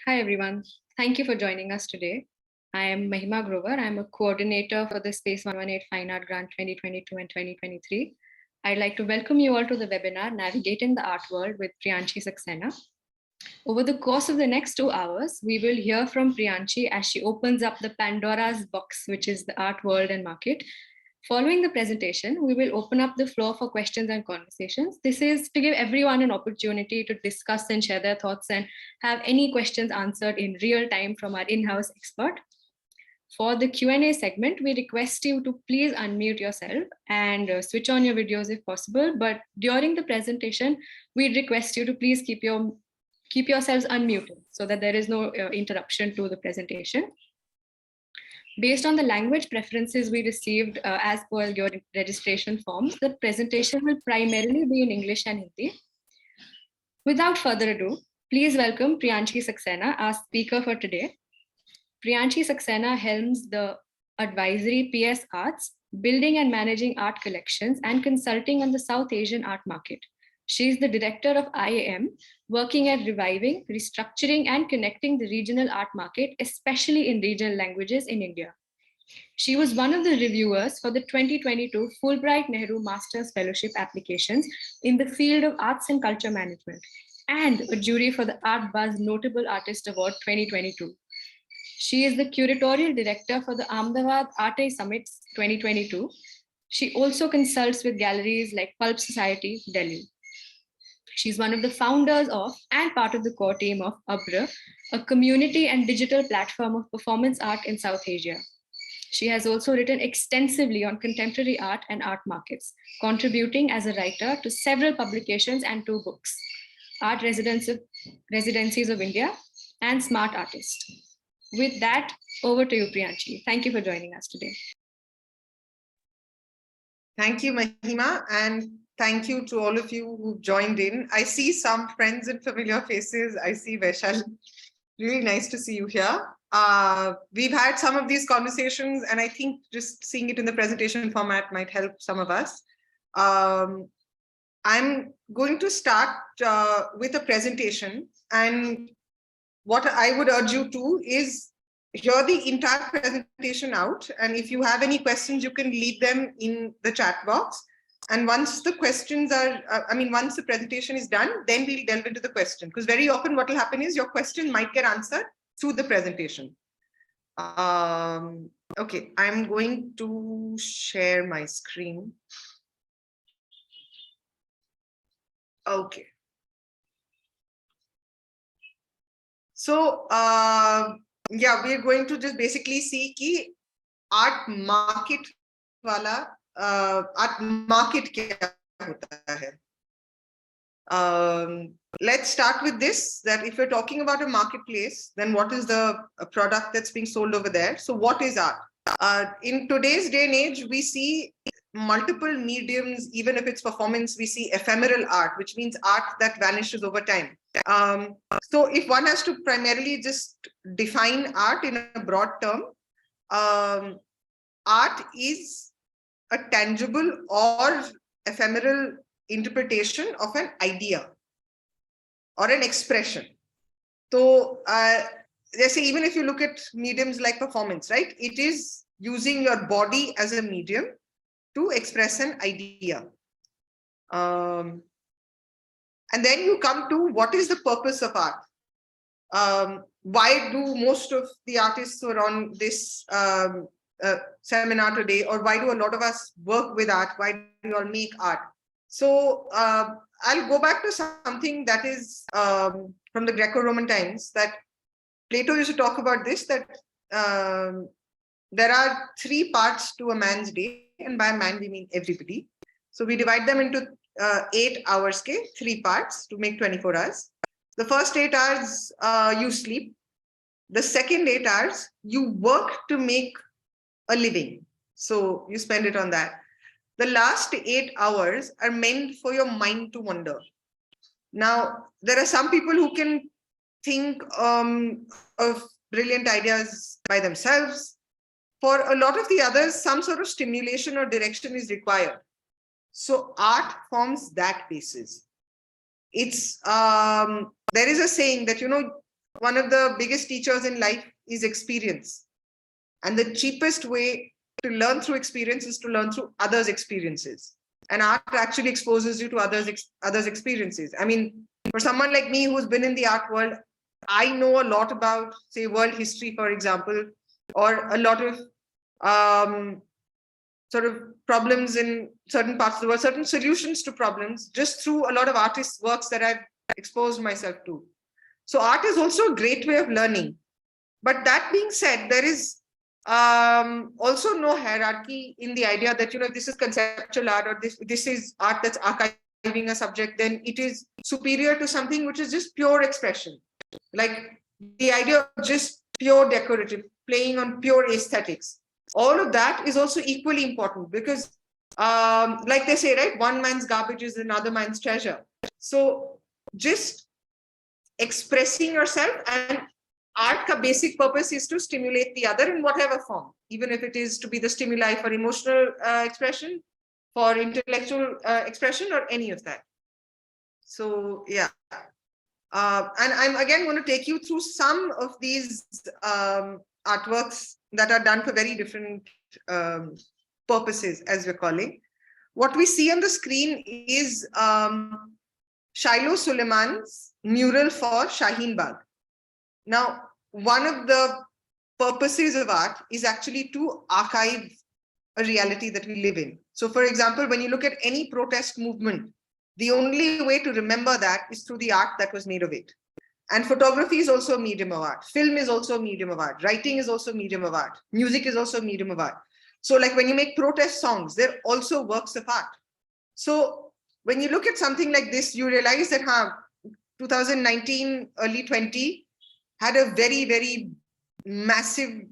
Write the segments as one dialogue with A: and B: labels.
A: Hi, everyone. Thank you for joining us today. I am Mahima Grover. I'm a coordinator for the Space 118 Fine Art Grant 2022 and 2023. I'd like to welcome you all to the webinar, Navigating the Art World with Priyanshi Saxena. Over the course of the next 2 hours, we will hear from Priyanshi as she opens up the Pandora's box, which is the art world and market. Following the presentation, we will open up the floor for questions and conversations. This is to give everyone an opportunity to discuss and share their thoughts and have any questions answered in real time from our in-house expert. For the Q&A segment, we request you to please unmute yourself and switch on your videos if possible. But during the presentation, we request you to please keep yourselves unmuted so that there is no interruption to the presentation. Based on the language preferences we received as per your registration forms, the presentation will primarily be in English and Hindi. Without further ado, please welcome Priyanshi Saxena, our speaker for today. Priyanshi Saxena helms the advisory PS Arts, building and managing art collections and consulting on the South Asian art market. She is the director of IAM, working at reviving, restructuring, and connecting the regional art market, especially in regional languages in India. She was one of the reviewers for the 2022 Fulbright Nehru Masters Fellowship applications in the field of arts and culture management, and a jury for the Art Buzz Notable Artist Award 2022. She is the curatorial director for the Ahmedabad Arte Summits 2022. She also consults with galleries like Pulp Society, Delhi. She's one of the founders of and part of the core team of Abra, a community and digital platform of performance art in South Asia. She has also written extensively on contemporary art and art markets, contributing as a writer to several publications and 2 books, Art Residencies of India and Smart Artist. With that, over to you, Priyanshi. Thank you for joining us today.
B: Thank you, Mahima, and thank you to all of you who joined in. I see some friends and familiar faces. I see Vaishal. Really nice to see you here. We've had some of these conversations, and I think just seeing it in the presentation format might help some of us. I'm going to start with a presentation, and what I would urge you to is hear the entire presentation out, and if you have any questions, you can leave them in the chat box. And once the questions are, once the presentation is done, then we'll delve into the question, because very often what will happen is your question might get answered through the presentation. Okay, I'm going to share my screen. Okay. So, yeah, we're going to just basically see ki art market wala, art market kya hota hai. Let's start with this, that if we're talking about a marketplace, then what is the product that's being sold over there? So what is art? In today's day and age, we see multiple mediums. Even if it's performance, we see ephemeral art, which means art that vanishes over time. So if one has to primarily just define art in a broad term, art is a tangible or ephemeral interpretation of an idea or an expression. So they say, even if you look at mediums like performance, right, it is using your body as a medium to express an idea. And then you come to what is the purpose of art? Why do most of the artists who are on this seminar today, or why do a lot of us work with art? Why do we all make art? So I'll go back to something that is from the Greco-Roman times, that Plato used to talk about this, that there are 3 parts to a man's day, and by man we mean everybody. So we divide them into 8 hours, 3 parts to make 24 hours. The first 8 hours you sleep. The second 8 hours you work to make a living. So you spend it on that. The last 8 hours are meant for your mind to wander. Now, there are some people who can think of brilliant ideas by themselves. For a lot of the others, some sort of stimulation or direction is required. So art forms that basis. It's there is a saying that, one of the biggest teachers in life is experience. And the cheapest way to learn through experience is to learn through others' experiences. And art actually exposes you to others' experiences. I mean, for someone like me who's been in the art world, I know a lot about, say, world history, for example, or a lot of sort of problems in certain parts of the world, certain solutions to problems, just through a lot of artists' works that I've exposed myself to. So art is also a great way of learning. But that being said, there is also no hierarchy in the idea that, if this is conceptual art or this is art that's archiving a subject, then it is superior to something which is just pure expression. Like the idea of just pure decorative, playing on pure aesthetics. All of that is also equally important because, like they say, right, one man's garbage is another man's treasure. So just expressing yourself, and art ka basic purpose is to stimulate the other in whatever form, even if it is to be the stimuli for emotional expression, for intellectual expression, or any of that. So yeah, and I'm again going to take you through some of these artworks that are done for very different purposes, as we're calling. What we see on the screen is Shiloh Suleiman's mural for Shaheen Bagh. Now, one of the purposes of art is actually to archive a reality that we live in. So, for example, when you look at any protest movement, the only way to remember that is through the art that was made of it. And photography is also a medium of art. Film is also a medium of art. Writing is also a medium of art. Music is also a medium of art. So, like when you make protest songs, they're also works of art. So, when you look at something like this, you realize that 2019, early 20 had a very, very massive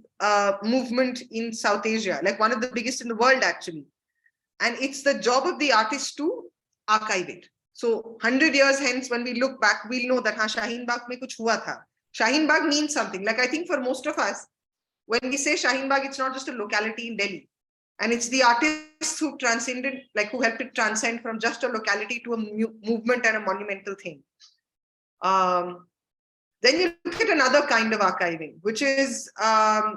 B: movement in South Asia, like one of the biggest in the world, actually. And it's the job of the artist to archive it. So 100 years hence, when we look back, we'll know that Shaheen Bagh mein kuch hua tha. Shaheen Bagh means something. Like I think for most of us, when we say Shaheen Bagh, it's not just a locality in Delhi. And it's the artists who transcended, like who helped it transcend from just a locality to a movement and a monumental thing. Then you look at another kind of archiving, which is,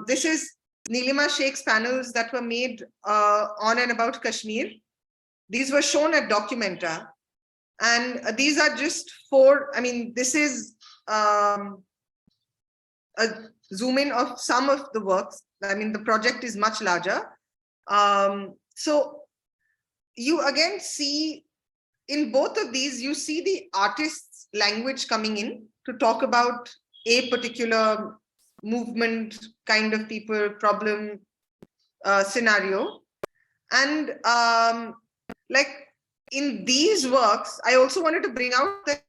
B: this is Nilima Sheikh's panels that were made on and about Kashmir. These were shown at Documenta. And these are just this is a zoom in of some of the works. I mean, the project is much larger. So you again see in both of these, you see the artist's language coming in to talk about a particular movement, kind of people, problem, scenario. And like in these works, I also wanted to bring out that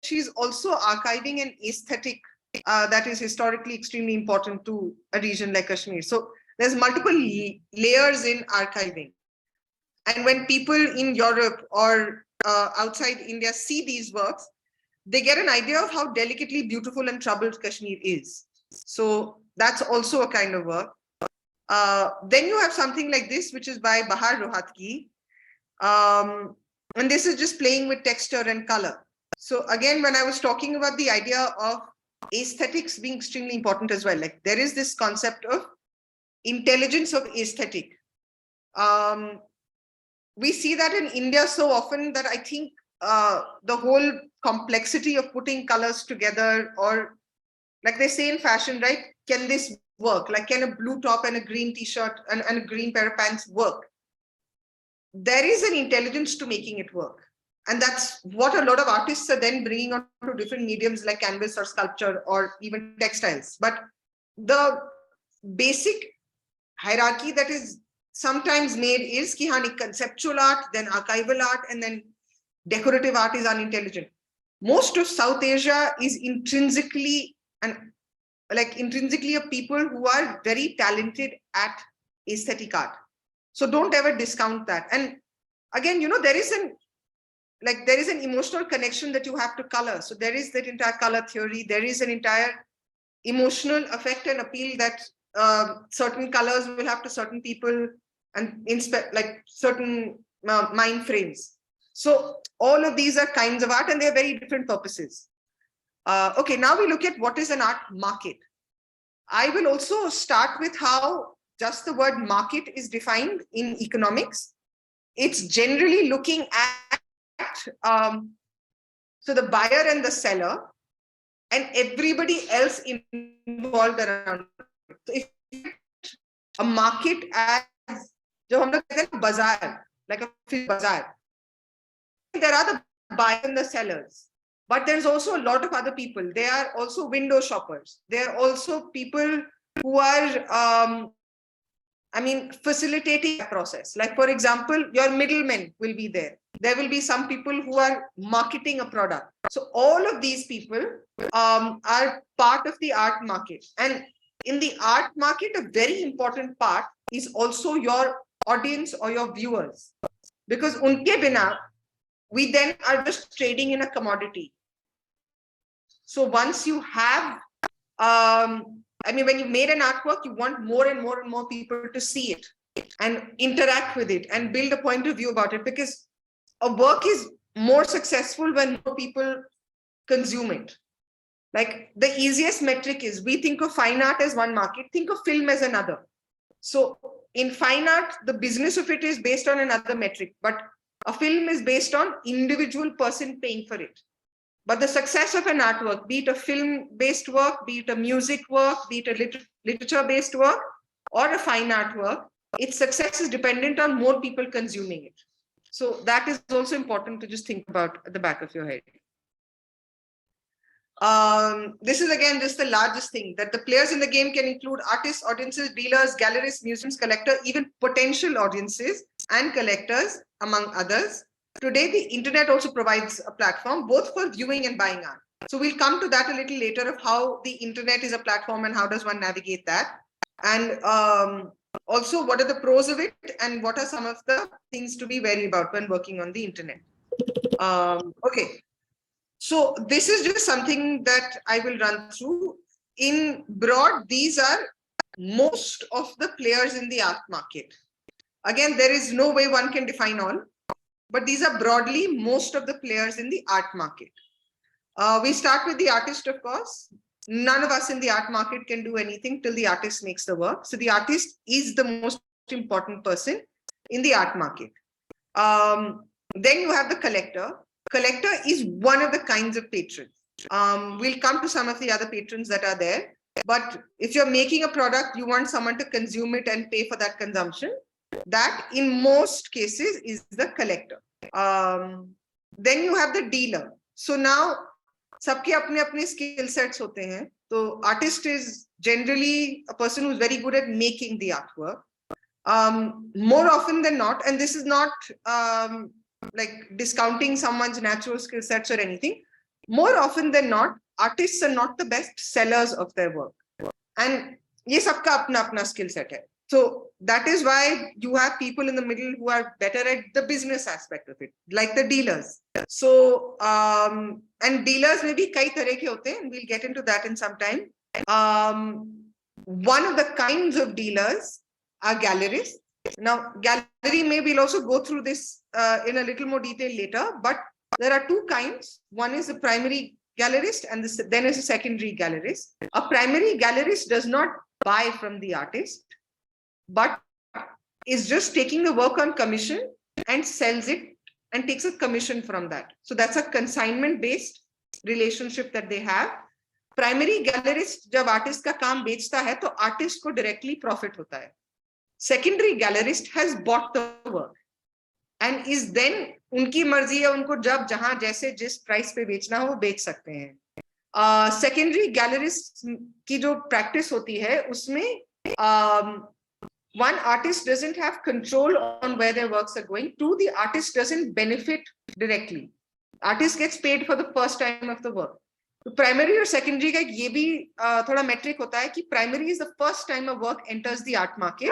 B: she's also archiving an aesthetic that is historically extremely important to a region like Kashmir. So there's multiple layers in archiving. And when people in Europe or outside India see these works, they get an idea of how delicately beautiful and troubled Kashmir is. So that's also a kind of work. Then you have something like this, which is by Bahar Rohatgi. And this is just playing with texture and color. So again, when I was talking about the idea of aesthetics being extremely important as well, like there is this concept of intelligence of aesthetic. We see that in India so often that I think the whole complexity of putting colors together, or like they say in fashion, right? Can this work? Like, can a blue top and a green t-shirt and a green pair of pants work? There is an intelligence to making it work. And that's what a lot of artists are then bringing on to different mediums like canvas or sculpture or even textiles. But the basic hierarchy that is sometimes made is ki conceptual art, then archival art, and then decorative art is unintelligent. Most of South Asia is intrinsically a people who are very talented at aesthetic art. So don't ever discount that. And again, there is an emotional connection that you have to color. So there is that entire color theory. There is an entire emotional effect and appeal that certain colors will have to certain people and like certain mind frames. So all of these are kinds of art and they're very different purposes. Okay, now we look at what is an art market. I will also start with how just the word market is defined in economics. It's generally looking at so the buyer and the seller and everybody else involved around it. So if a market as जो हम लोग कहते हैं bazaar, like a bazaar, there are the buyers and the sellers, but there's also a lot of other people. They are also window shoppers. There are also people who are facilitating that process. Like, for example, your middlemen will be there. There will be some people who are marketing a product. So all of these people are part of the art market. And in the art market, a very important part is also your audience or your viewers. Because unke bina, we then are just trading in a commodity. So once you have when you made an artwork, you want more and more and more people to see it and interact with it and build a point of view about it, because a work is more successful when more people consume it. Like, the easiest metric is, we think of fine art as one market, think of film as another. So in fine art, the business of it is based on another metric, but a film is based on individual person paying for it. But the success of an artwork, be it a film-based work, be it a music work, be it a literature-based work, or a fine art work, its success is dependent on more people consuming it. So that is also important to just think about at the back of your head. This is again just the largest thing, that the players in the game can include artists, audiences, dealers, gallerists, museums, collectors, even potential audiences and collectors, among others. Today, the internet also provides a platform both for viewing and buying art. So we'll come to that a little later, of how the internet is a platform and how does one navigate that. And also, what are the pros of it and what are some of the things to be wary about when working on the internet. Okay. So this is just something that I will run through. In broad, these are most of the players in the art market. Again, there is no way one can define all, but these are broadly most of the players in the art market. We start with the artist, of course. None of us in the art market can do anything till the artist makes the work. So the artist is the most important person in the art market. Then you have the collector. Collector is one of the kinds of patrons. We'll come to some of the other patrons that are there. But if you're making a product, you want someone to consume it and pay for that consumption. That, in most cases, is the collector. Then you have the dealer. So now, सबके अपने skill sets होते हैं. So artist is generally a person who's very good at making the artwork. More often than not, and this is not like discounting someone's natural skill sets or anything, more often than not, artists are not the best sellers of their work. And ये सबका अपना skill set है. So that is why you have people in the middle who are better at the business aspect of it, like the dealers. So, and dealers may be kai tarah ke hote hain, and we'll get into that in some time. One of the kinds of dealers are gallerists. Now, gallery may we'll also go through this in a little more detail later, but there are two kinds. One is the primary gallerist, and then is a secondary gallerist. A primary gallerist does not buy from the artist, but is just taking the work on commission and sells it and takes a commission from that. So that's a consignment-based relationship that they have. Primary gallerist, जब artist का काम बेचता है, तो artist को directly profit होता है. Secondary gallerist has bought the work and is then, उनकी मर्जी है, उनको जब जहां जैसे जिस price पे बेचना हो वो बेच सकते हैं. Secondary gallerist की जो practice होती है, उसमें one, artist doesn't have control on where their works are going. Two, the artist doesn't benefit directly. Artist gets paid for the first time of the work. So primary or secondary का ये भी थोड़ा metric होता है कि primary is the first time a work enters the art market.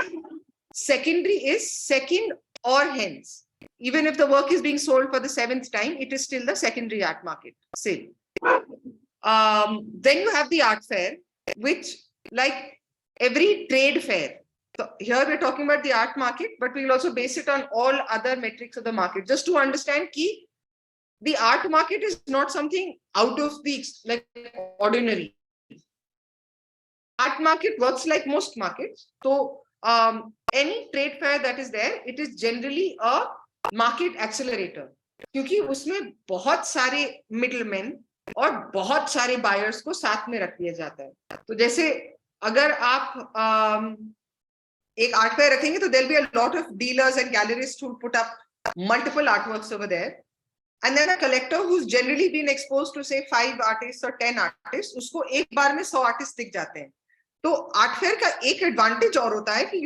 B: Secondary is second or hence. Even if the work is being sold for the 7th time, it is still the secondary art market. Still. Then you have the art fair, which, like every trade fair, so here we're talking about the art market, but we'll also base it on all other metrics of the market, just to understand कि the art market is not something out of the like ordinary. Art market works like most markets. So any trade fair that is there, it is generally a market accelerator, क्योंकि उसमें बहुत सारे middleman और बहुत सारे buyers को साथ में रख दिया जाता है. तो जैसे अगर आप एक आर्ट फेयर रखेंगे तो there'll be a lot of dealers and gallerists who put up multiple artworks over there, and then a collector who's generally been exposed to say 5 artists or 10 artists, उसको एक बार में 100 आर्टिस्ट दिख जाते हैं. तो art fair का एक advantage और होता है कि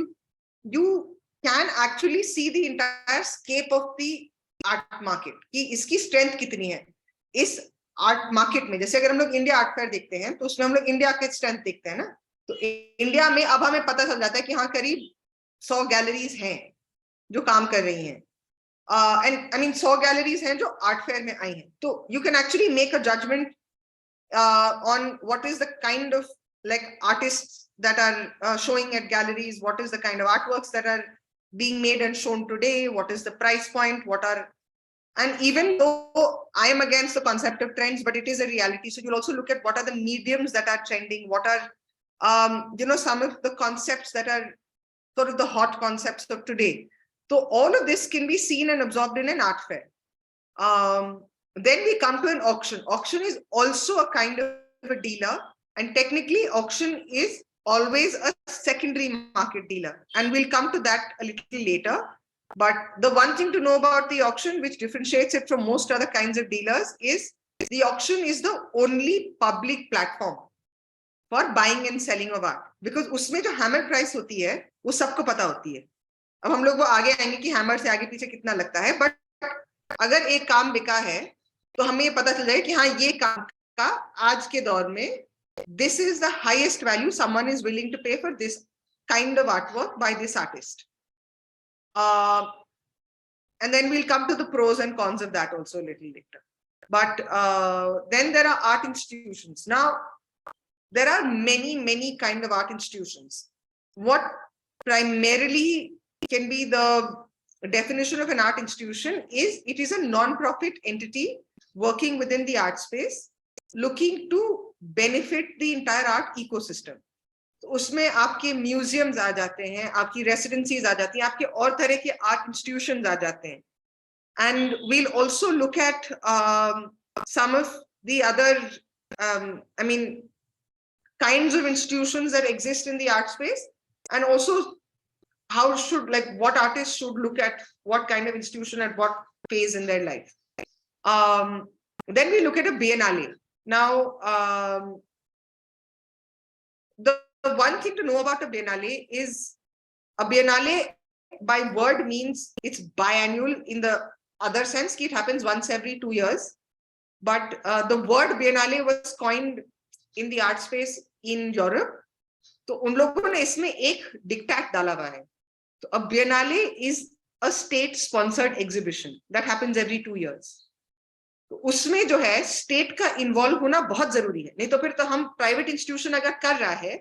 B: you can actually see the entire scape of the art market, कि इसकी स्ट्रेंथ कितनी है इस आर्ट मार्केट में. जैसे अगर हम लोग इंडिया आर्ट फेयर देखते हैं तो उसमें हम लोग इंडिया के स्ट्रेंथ देखते हैं ना. तो इंडिया में अब हमें पता चल जाता है कि हाँ करीब 100 गैलरीज हैं जो काम कर रही हैं, एंड आई मीन 100 गैलरीज हैं जो आर्ट फेयर में आई हैं. तो you can actually make a judgement on what is the kind of like artists that are showing at galleries, what is the kind of artworks that are being made and shown today, what is the price point, what are, and even though I am against the concept of trends, but it is a reality. So you'll also look at what are the mediums that are trending, what are some of the concepts that are sort of the hot concepts of today. So all of this can be seen and absorbed in an art fair. Then we come to an auction. Auction is also a kind of a dealer, and technically auction is always a secondary market dealer, and we'll come to that a little later. But the one thing to know about the auction, which differentiates it from most other kinds of dealers, is the auction is the only public platform for buying and selling of art, because उसमें जो hammer price होती है वो सबको पता होती है. अब हम लोग वो आगे आएंगे कि हैमर से आगे पीछे कितना लगता है, बट अगर एक काम बिका है तो हमें ये पता चल जाए कि हाँ ये काम का आज के दौर में this is the highest value someone is willing to pay for this kind of artwork by this artist. And then we'll come to the pros and cons of that also a little later. But then there are art institutions. Now, there are many kind of art institutions. What primarily can be the definition of an art institution is it is a non-profit entity working within the art space, looking to benefit the entire art ecosystem. तो उसमें आपके museums आ जाते हैं, आपकी residencies आ जाती हैं, आपके और तरह के आर्ट इंस्टीट्यूशंस आ जाते हैं. And we'll also look at some of the other kinds of institutions that exist in the art space, and also how should, like, what artists should look at what kind of institution at what phase in their life. Then we look at a biennale. Now, the one thing to know about a biennale is a biennale by word means it's biannual in the other sense, it happens once every 2 years. But the word biennale was coined in the art space in Europe. तो उन लोगों ने इसमें एक dictate डाला हुआ है. तो a biennale is a state sponsored exhibition that happens every 2 years. तो उसमें जो है स्टेट का इन्वॉल्व होना बहुत जरूरी है, नहीं तो फिर तो हम प्राइवेट इंस्टीट्यूशन अगर कर रहा है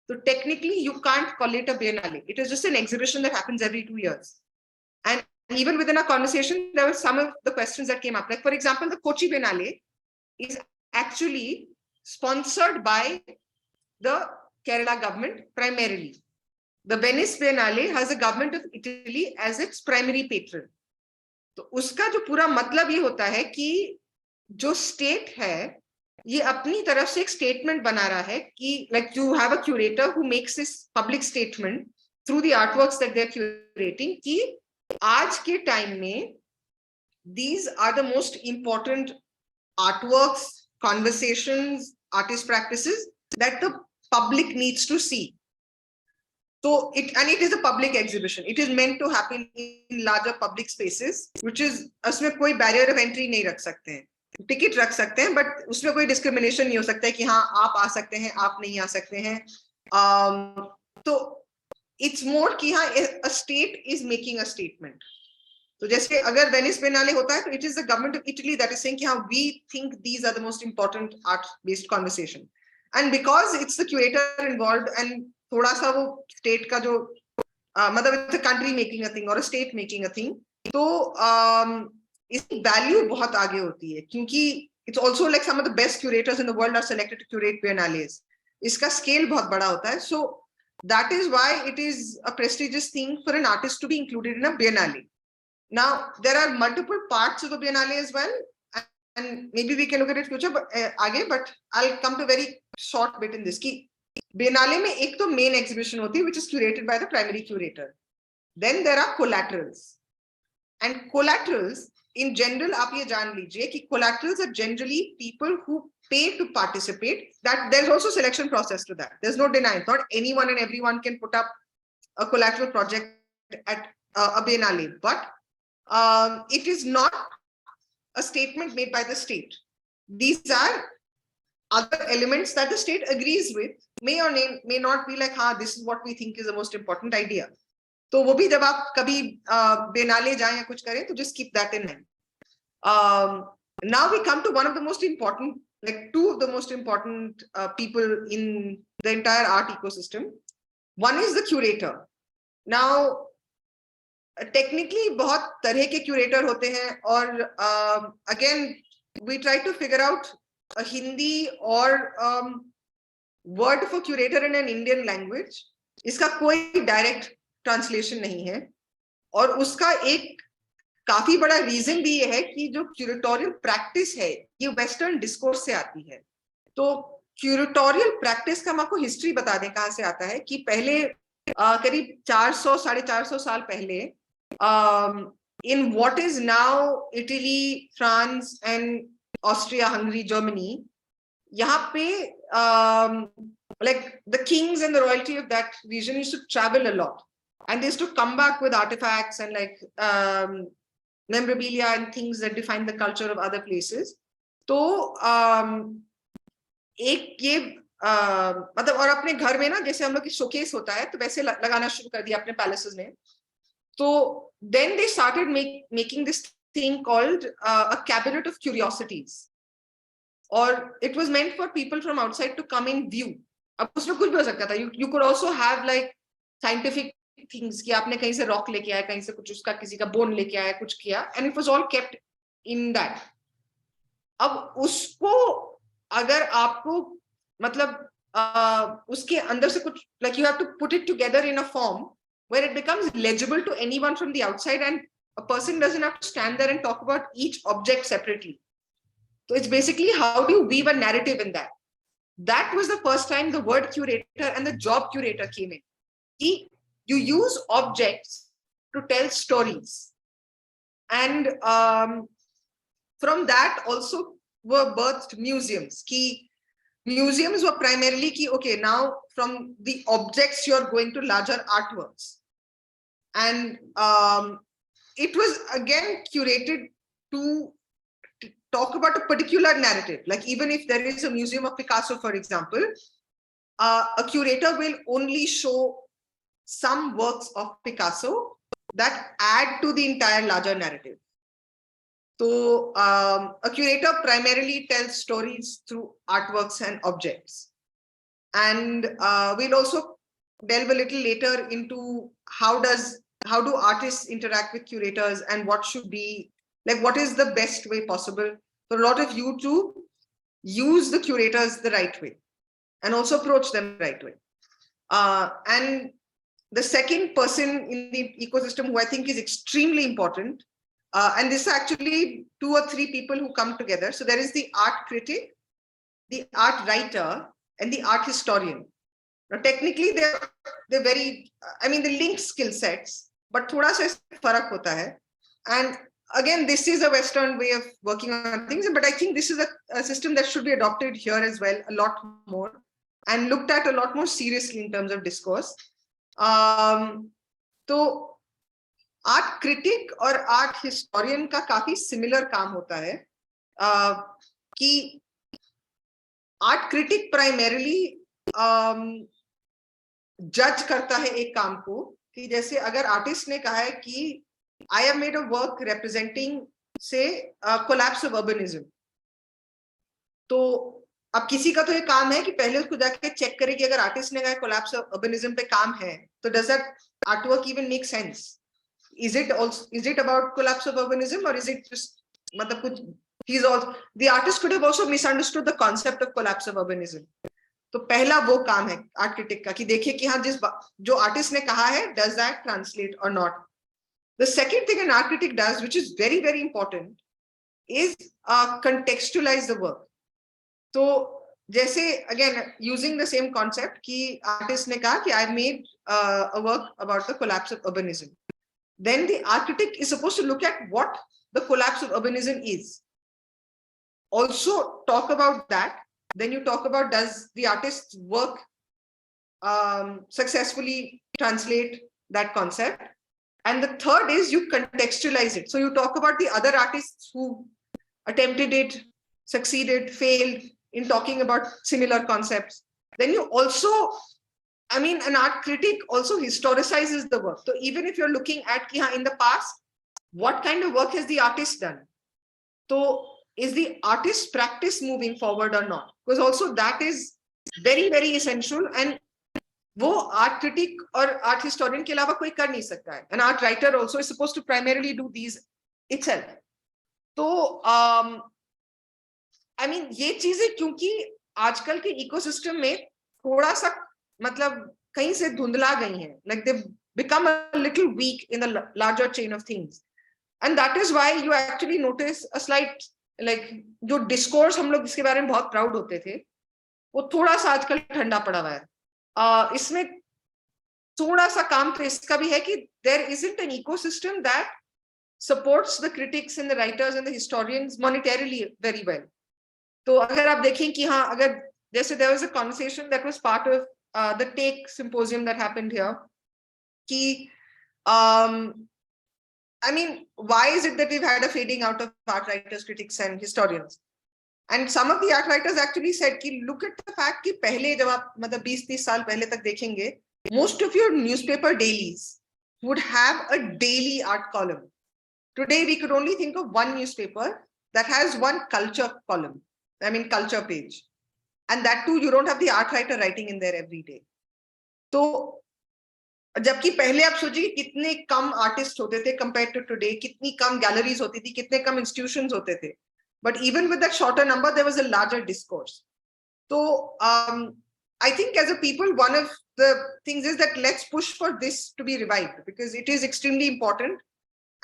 B: तो technically you can't call it a biennale. It is just an exhibition that happens every 2 years. And even within our conversation, there were some of the questions that came up. Like, for example, the Kochi Biennale is actually sponsored by the Kerala government primarily. The Venice Biennale has the government of Italy as its primary patron. तो उसका जो पूरा मतलब ये होता है कि जो स्टेट है ये अपनी तरफ से एक स्टेटमेंट बना रहा है कि like you have a curator who makes this public statement through the artworks that they're curating कि आज के टाइम में these are the most important artworks, conversations, artist practices that the public needs to see. So it is a public exhibition. It is meant to happen in larger public spaces, which is उसमें कोई barrier of entry नहीं रख सकते हैं. Ticket रख सकते हैं, but उसमें कोई discrimination नहीं हो सकता है कि हाँ आप आ सकते हैं, आप नहीं आ सकते हैं. तो it's more कि हाँ a state is making a statement. तो जैसे अगर वेनिस बिएनाले होता है तो it is the government of Italy that is saying कि हाँ we think these are the most important art based conversation. And because it's the curator involved and थोड़ा सा वो स्टेट का जो मतलब it's a country making a thing or a state making a thing, तो इसकी वैल्यू बहुत आगे होती है, क्योंकि it's also like some of the best curators in the world are selected to curate biennales. इसका स्केल बहुत बड़ा होता है. So that is why it is a prestigious thing for an artist to be included in a biennale. Now there are multiple parts of a biennale as well, and maybe we can look at it future आगे, but I'll come to a very short bit in this कि biennale में एक तो main exhibition होती है which is curated by the primary curator. Then there are collaterals, and collaterals in general आप ये जान लीजिए कि collaterals are generally people who pay to participate. That there's also selection process to that. There's no denying. Not anyone and everyone can put up a collateral project at a biennale, but it is not a statement made by the state. These are other elements that the state agrees with, may or may not be like, हाँ, this is what we think is the most important idea. तो वो भी जब आप कभी Biennale जाएं या कुछ करें, तो just keep that in mind. Now we come to one of the most important, like two of the most important people in the entire art ecosystem. One is the curator. Now technically बहुत तरह के curator होते हैं, और again we try to figure out a Hindi और word for curator in an Indian language. इसका कोई direct translation नहीं है, और उसका एक काफी बड़ा रीजन भी ये है कि जो क्यूरेटोरियल प्रैक्टिस है ये वेस्टर्न डिस्कोर्स से आती है. तो क्यूरेटोरियल प्रैक्टिस का हम आपको हिस्ट्री बता दें कहाँ से आता है. कि पहले करीब 400-450 साल पहले in what is now Italy, France, and Austria, Hungary, Germany, यहाँ पे like the kings and the royalty of that region used to travel a lot, and they used to come back with artifacts and like memorabilia and things that define the culture of other places. तो एक ये मतलब, और अपने घर में ना जैसे हम लोग की शोकेस होता है, तो वैसे लगाना शुरू कर दिया अपने पैलेसेस में. So then they started making this thing called a cabinet of curiosities, or it was meant for people from outside to come in view. अब उसमें कुछ भी हो सकता था. You could also have like scientific things कि आपने कहीं से रॉक लेके आया, कहीं से कुछ उसका किसी का बोन लेके आया, कुछ किया, and it was all kept in that. अब उसको अगर आपको मतलब उसके अंदर से कुछ, like you have to put it together in a form where it becomes legible to anyone from the outside, and a person doesn't have to stand there and talk about each object separately. So it's basically how do you weave a narrative in that. That was the first time the word curator and the job curator came in. You use objects to tell stories, and from that also were birthed museums. Museums were primarily okay, now from the objects you're going to larger artworks. And it was again curated to talk about a particular narrative. Like even if there is a museum of Picasso, for example, a curator will only show some works of Picasso that add to the entire larger narrative. So a curator primarily tells stories through artworks and objects. And we'll also delve a little later into how do artists interact with curators, and what should be, like what is the best way possible for a lot of you to use the curators the right way and also approach them the right way. And the second person in the ecosystem who I think is extremely important, and this is actually 2 or 3 people who come together. So there is the art critic, the art writer, and the art historian. Now, technically, they're very, I mean, they link skill sets, but thoda sa farak hota hai. And again, this is a Western way of working on things, but I think this is a system that should be adopted here as well, a lot more, and looked at a lot more seriously in terms of discourse. तो art critic और art historian का काफी similar काम होता है, कि art critic primarily जज करता है एक काम को, कि जैसे अगर आर्टिस्ट ने कहा है कि I have made a work representing से कोलैप्स ऑफ अर्बनिज्म, तो अब किसी का तो ये काम है कि पहले उसको जाके चेक करे कि अगर आर्टिस्ट ने कहा कोलैप्स ऑफ अर्बनिज्म पे काम है, तो does that artwork even make sense? Is it about collapse of urbanism, or is it just मतलब कुछ he's also the artist could have also misunderstood the concept of collapse of urbanism. तो पहला वो काम है आर्ट क्रिटिक का कि देखिए कि हाँ जो आर्टिस्ट ने कहा है does that translate or not. The second thing an art critic does, which is very very important, is contextualize the work. तो जैसे again using the same concept कि artist ने कहा कि I made a work about the collapse of urbanism. Then the art critic is supposed to look at what the collapse of urbanism is. Also talk about that. Then you talk about does the artist's work successfully translate that concept. And the third is you contextualize it. So you talk about the other artists who attempted it, succeeded, failed in talking about similar concepts. Then you also, I mean, an art critic also historicizes the work. So even if you're looking at in the past, what kind of work has the artist done? So is the artist's practice moving forward or not? Because also that is very, very essential. And वो art critic और art historian के अलावा कोई कर नहीं सकता है. An art writer also is supposed to primarily do these itself. तो I mean ये चीजें क्योंकि आजकल के इकोसिस्टम में थोड़ा सा मतलब कहीं से धुंधला गई हैं. Like they've become a little weak in the larger chain of things. And that is why you actually notice a slight like जो discourse हम लोग इसके बारे में बहुत proud होते थे वो थोड़ा सा आजकल ठंडा पड़ा हुआ है. इसमें थोड़ा सा काम तो इसका भी है कि there isn't an ecosystem that supports the critics and the writers and the historians monetarily very well. तो अगर आप देखें कि हाँ अगर जैसे there was a conversation that was part of the Take symposium that happened here कि I mean, why is it that we've had a fading out of art writers, critics, and historians? And some of the art writers actually said, कि look at the fact कि पहले जब आप मतलब 20-30 साल पहले तक देखेंगे, most of your newspaper dailies would have a daily art column. Today, we could only think of one newspaper that has one culture column. I mean, culture page. And that too, you don't have the art writer writing in there every day. तो जबकि पहले आप सोचिए कितने कम artist होते थे compare to today, कितनी कम galleries होती थी, कितने कम इंस्टीट्यूशंस होते थे. But even with that shorter number, there was a larger discourse. So I think as a people, one of the things is that let's push for this to be revived because it is extremely important.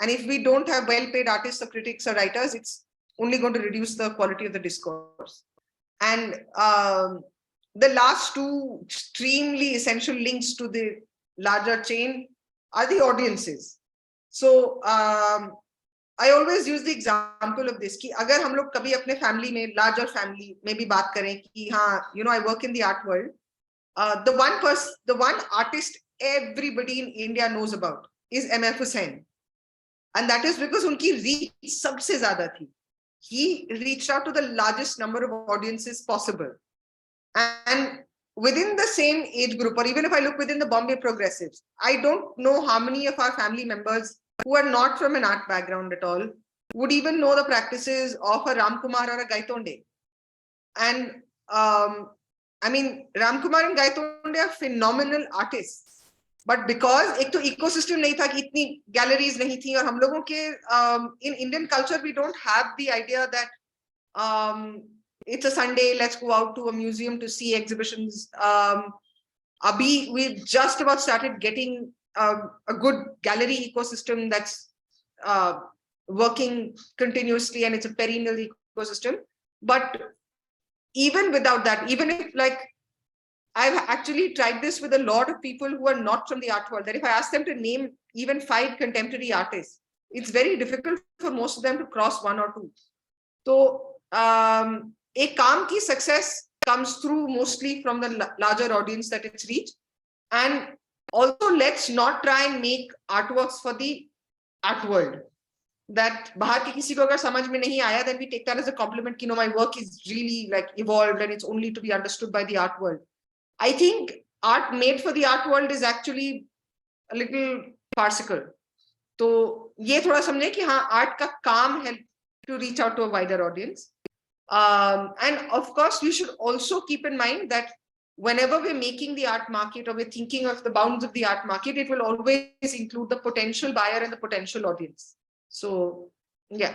B: And if we don't have well-paid artists or critics or writers, it's only going to reduce the quality of the discourse. And the last two extremely essential links to the larger chain are the audiences. So I always use the example of this कि अगर हम लोग कभी अपने family में larger family में भी बात करें कि हाँ you know I work in the art world, the one artist everybody in India knows about is M.F. Hussain, and that is because उनकी reach सबसे ज़्यादा थी. He reached out to the largest number of audiences possible, and within the same age group, or even if I look within the Bombay progressives, I don't know how many of our family members who are not from an art background at all would even know the practices of a Ram Kumar or a Gaitonde. And I mean, Ram Kumar and Gaitonde are phenomenal artists. But because एक तो ecosystem नहीं था कि इतनी galleries नहीं थी और हम लोगों के in Indian culture we don't have the idea that it's a Sunday, let's go out to a museum to see exhibitions. We've just about started getting a good gallery ecosystem that's working continuously and it's a perennial ecosystem. But even without that, even if like I've actually tried this with a lot of people who are not from the art world, that if I ask them to name even 5 contemporary artists, it's very difficult for most of them to cross 1 or 2. So a काम की success comes through mostly from the larger audience that it's reached. And also let's not try and make artworks for the art world. That बाहर के किसी को अगर समझ में नहीं आया, then we take that as a compliment. You know, my work is really like evolved and it's only to be understood by the art world. I think art made for the art world is actually a little farcical. तो ये थोड़ा समझे कि हाँ art का काम है to reach out to a wider audience. And of course, we should also keep in mind that whenever we're making the art market or we're thinking of the bounds of the art market, it will always include the potential buyer and the potential audience. So, yeah.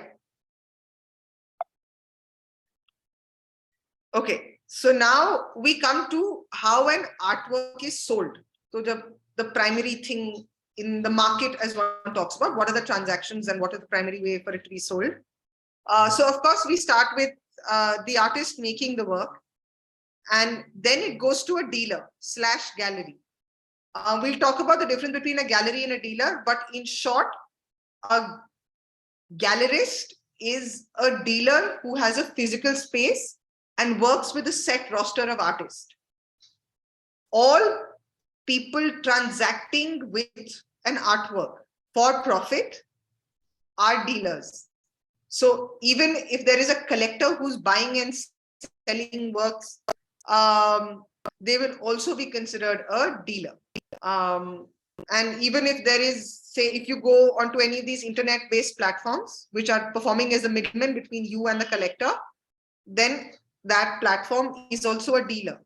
B: Okay, so now we come to how an artwork is sold. So the primary thing in the market, as one talks about, what are the transactions and what is the primary way for it to be sold. So of course, we start with the artist making the work, and then it goes to a dealer / gallery. We'll talk about the difference between a gallery and a dealer, but in short, a gallerist is a dealer who has a physical space and works with a set roster of artists. All people transacting with an artwork for profit are dealers. So even if there is a collector who's buying and selling works, they will also be considered a dealer. And even if there is, say, if you go onto any of these internet-based platforms, which are performing as a middleman between you and the collector, then that platform is also a dealer.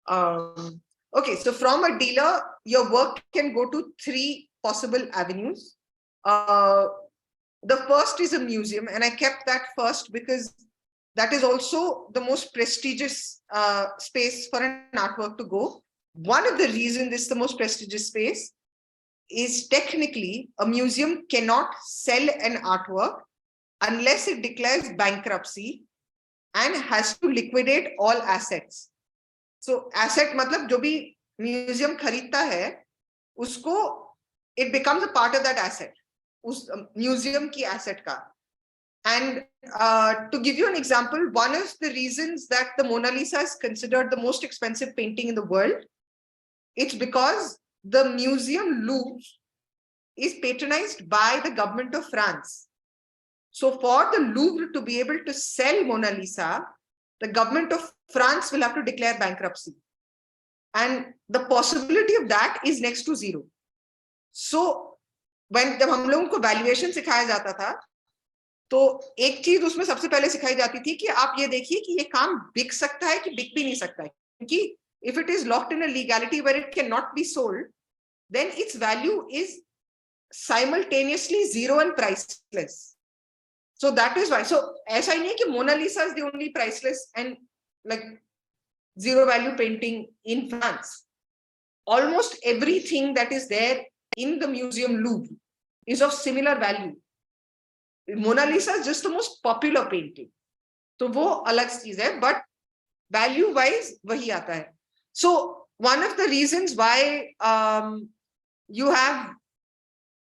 B: Okay, so from a dealer, your work can go to 3 possible avenues. The first is a museum, and I kept that first because that is also the most prestigious space for an artwork to go. One of the reasons this is the most prestigious space is technically a museum cannot sell an artwork unless it declares bankruptcy and has to liquidate all assets. So asset matlab jo bhi museum kharidta hai, usko it becomes a part of that asset, us museum ki asset ka. And to give you an example, one of the reasons that the Mona Lisa is considered the most expensive painting in the world, it's because the museum Louvre is patronized by the government of France. So for the Louvre to be able to sell Mona Lisa, the government of France will have to declare bankruptcy. And the possibility of that is next to 0. So when जब हम लोगों को valuation सिखाया जाता था, तो एक चीज उसमें सबसे पहले सिखाई जाती थी कि आप ये देखिए कि ये काम बिक सकता है कि बिक भी नहीं सकता है, क्योंकि if it is locked in a legality where it cannot be sold, then its value is simultaneously 0 and priceless. So that is why. So ऐसा ही नहीं कि Mona Lisa is the only priceless and like 0 value painting in France. Almost everything that is there in the museum Louvre is of similar value. Mona Lisa is just the most popular painting. तो वो अलग चीज है, but value wise वही आता है. So one of the reasons why you have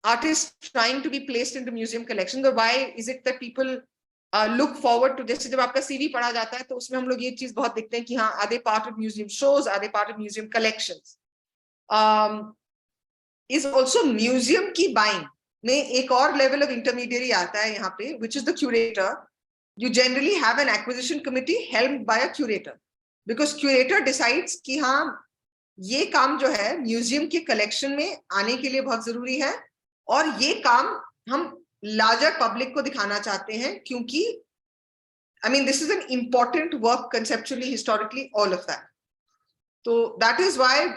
B: artists trying to be placed into museum collections, or why is it that people look forward to, जैसे जब आपका CV पढ़ा जाता है तो उसमें हम लोग ये चीज बहुत देखते हैं कि हाँ, are they part of museum shows, are they part of museum collections, is also museum की buying में एक और level of intermediary आता है यहाँ पे, which is the curator. You generally have an acquisition committee helmed by a curator, because curator decides कि हाँ, ये काम जो है म्यूजियम के कलेक्शन में आने के लिए बहुत जरूरी है, और ये काम हम larger public को दिखाना चाहते हैं, क्योंकि I mean this is an important work conceptually, historically, all of that. So that is why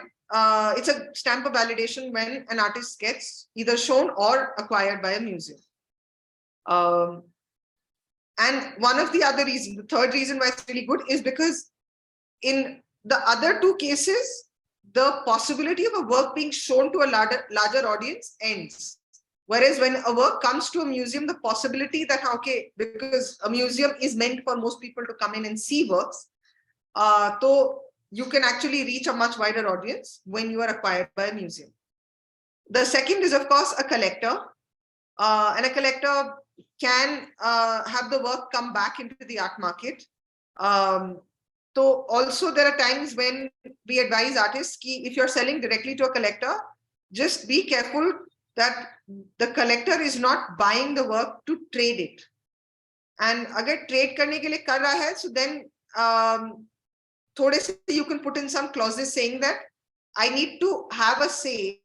B: it's a stamp of validation when an artist gets either shown or acquired by a museum. And one of the other reasons, the third reason why it's really good, is because in the other 2 cases, the possibility of a work being shown to a larger audience ends. Whereas when a work comes to a museum, the possibility that, okay, because a museum is meant for most people to come in and see works, so you can actually reach a much wider audience when you are acquired by a museum. The second is, of course, a collector. And a collector can have the work come back into the art market. So also there are times when we advise artists कि if you're selling directly to a collector, just be careful that the collector is not buying the work to trade it. And अगर trade करने के लिए कर रहा है, so then थोड़े से you can put in some clauses saying that I need to have a say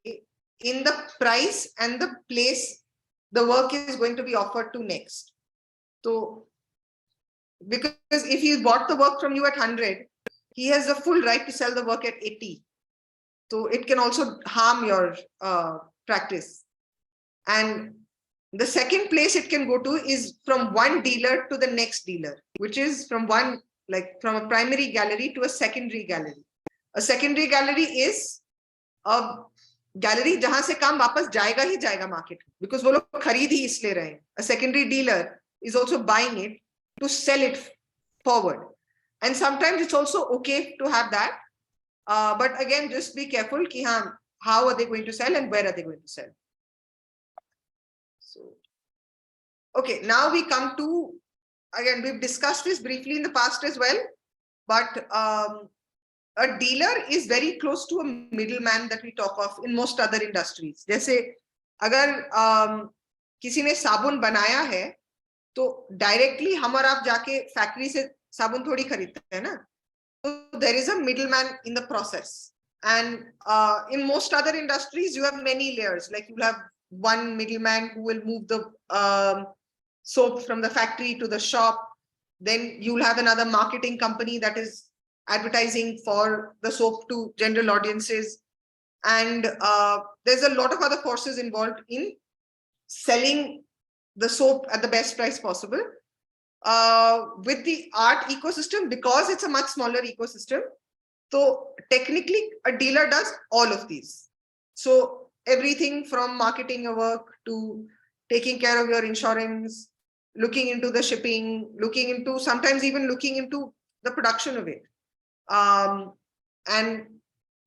B: in the price and the place the work is going to be offered to next. So because if he bought the work from you at 100, he has the full right to sell the work at 80. So it can also harm your practice. And the second place it can go to is from one dealer to the next dealer, which is from one like from a primary gallery to a secondary gallery. A secondary gallery is a gallery जहां से काम वापस जाएगा ही जाएगा market, because वो लोग खरीद ही इसलिए रहे हैं. A secondary dealer is also buying it to sell it forward, and sometimes it's also okay to have that, but again just be careful कि हाँ, how are they going to sell and where are they going to sell. So okay, now we come to, again we've discussed this briefly in the past as well, but a dealer is very close to a middleman that we talk of in most other industries. जैसे अगर किसी ने साबुन बनाया है तो directly हम और आप जाके फैक्ट्री से साबुन थोड़ी खरीदते हैं ना, तो there is a middleman in the process, and in most other industries you have many layers, like you have one middleman who will move the soap from the factory to the shop, then you'll have another marketing company that is advertising for the soap to general audiences, and there's a lot of other forces involved in selling the soap at the best price possible. With the art ecosystem, because it's a much smaller ecosystem, so technically a dealer does all of these. So everything from marketing your work to taking care of your insurance, looking into the shipping, looking into, sometimes even looking into the production of it, and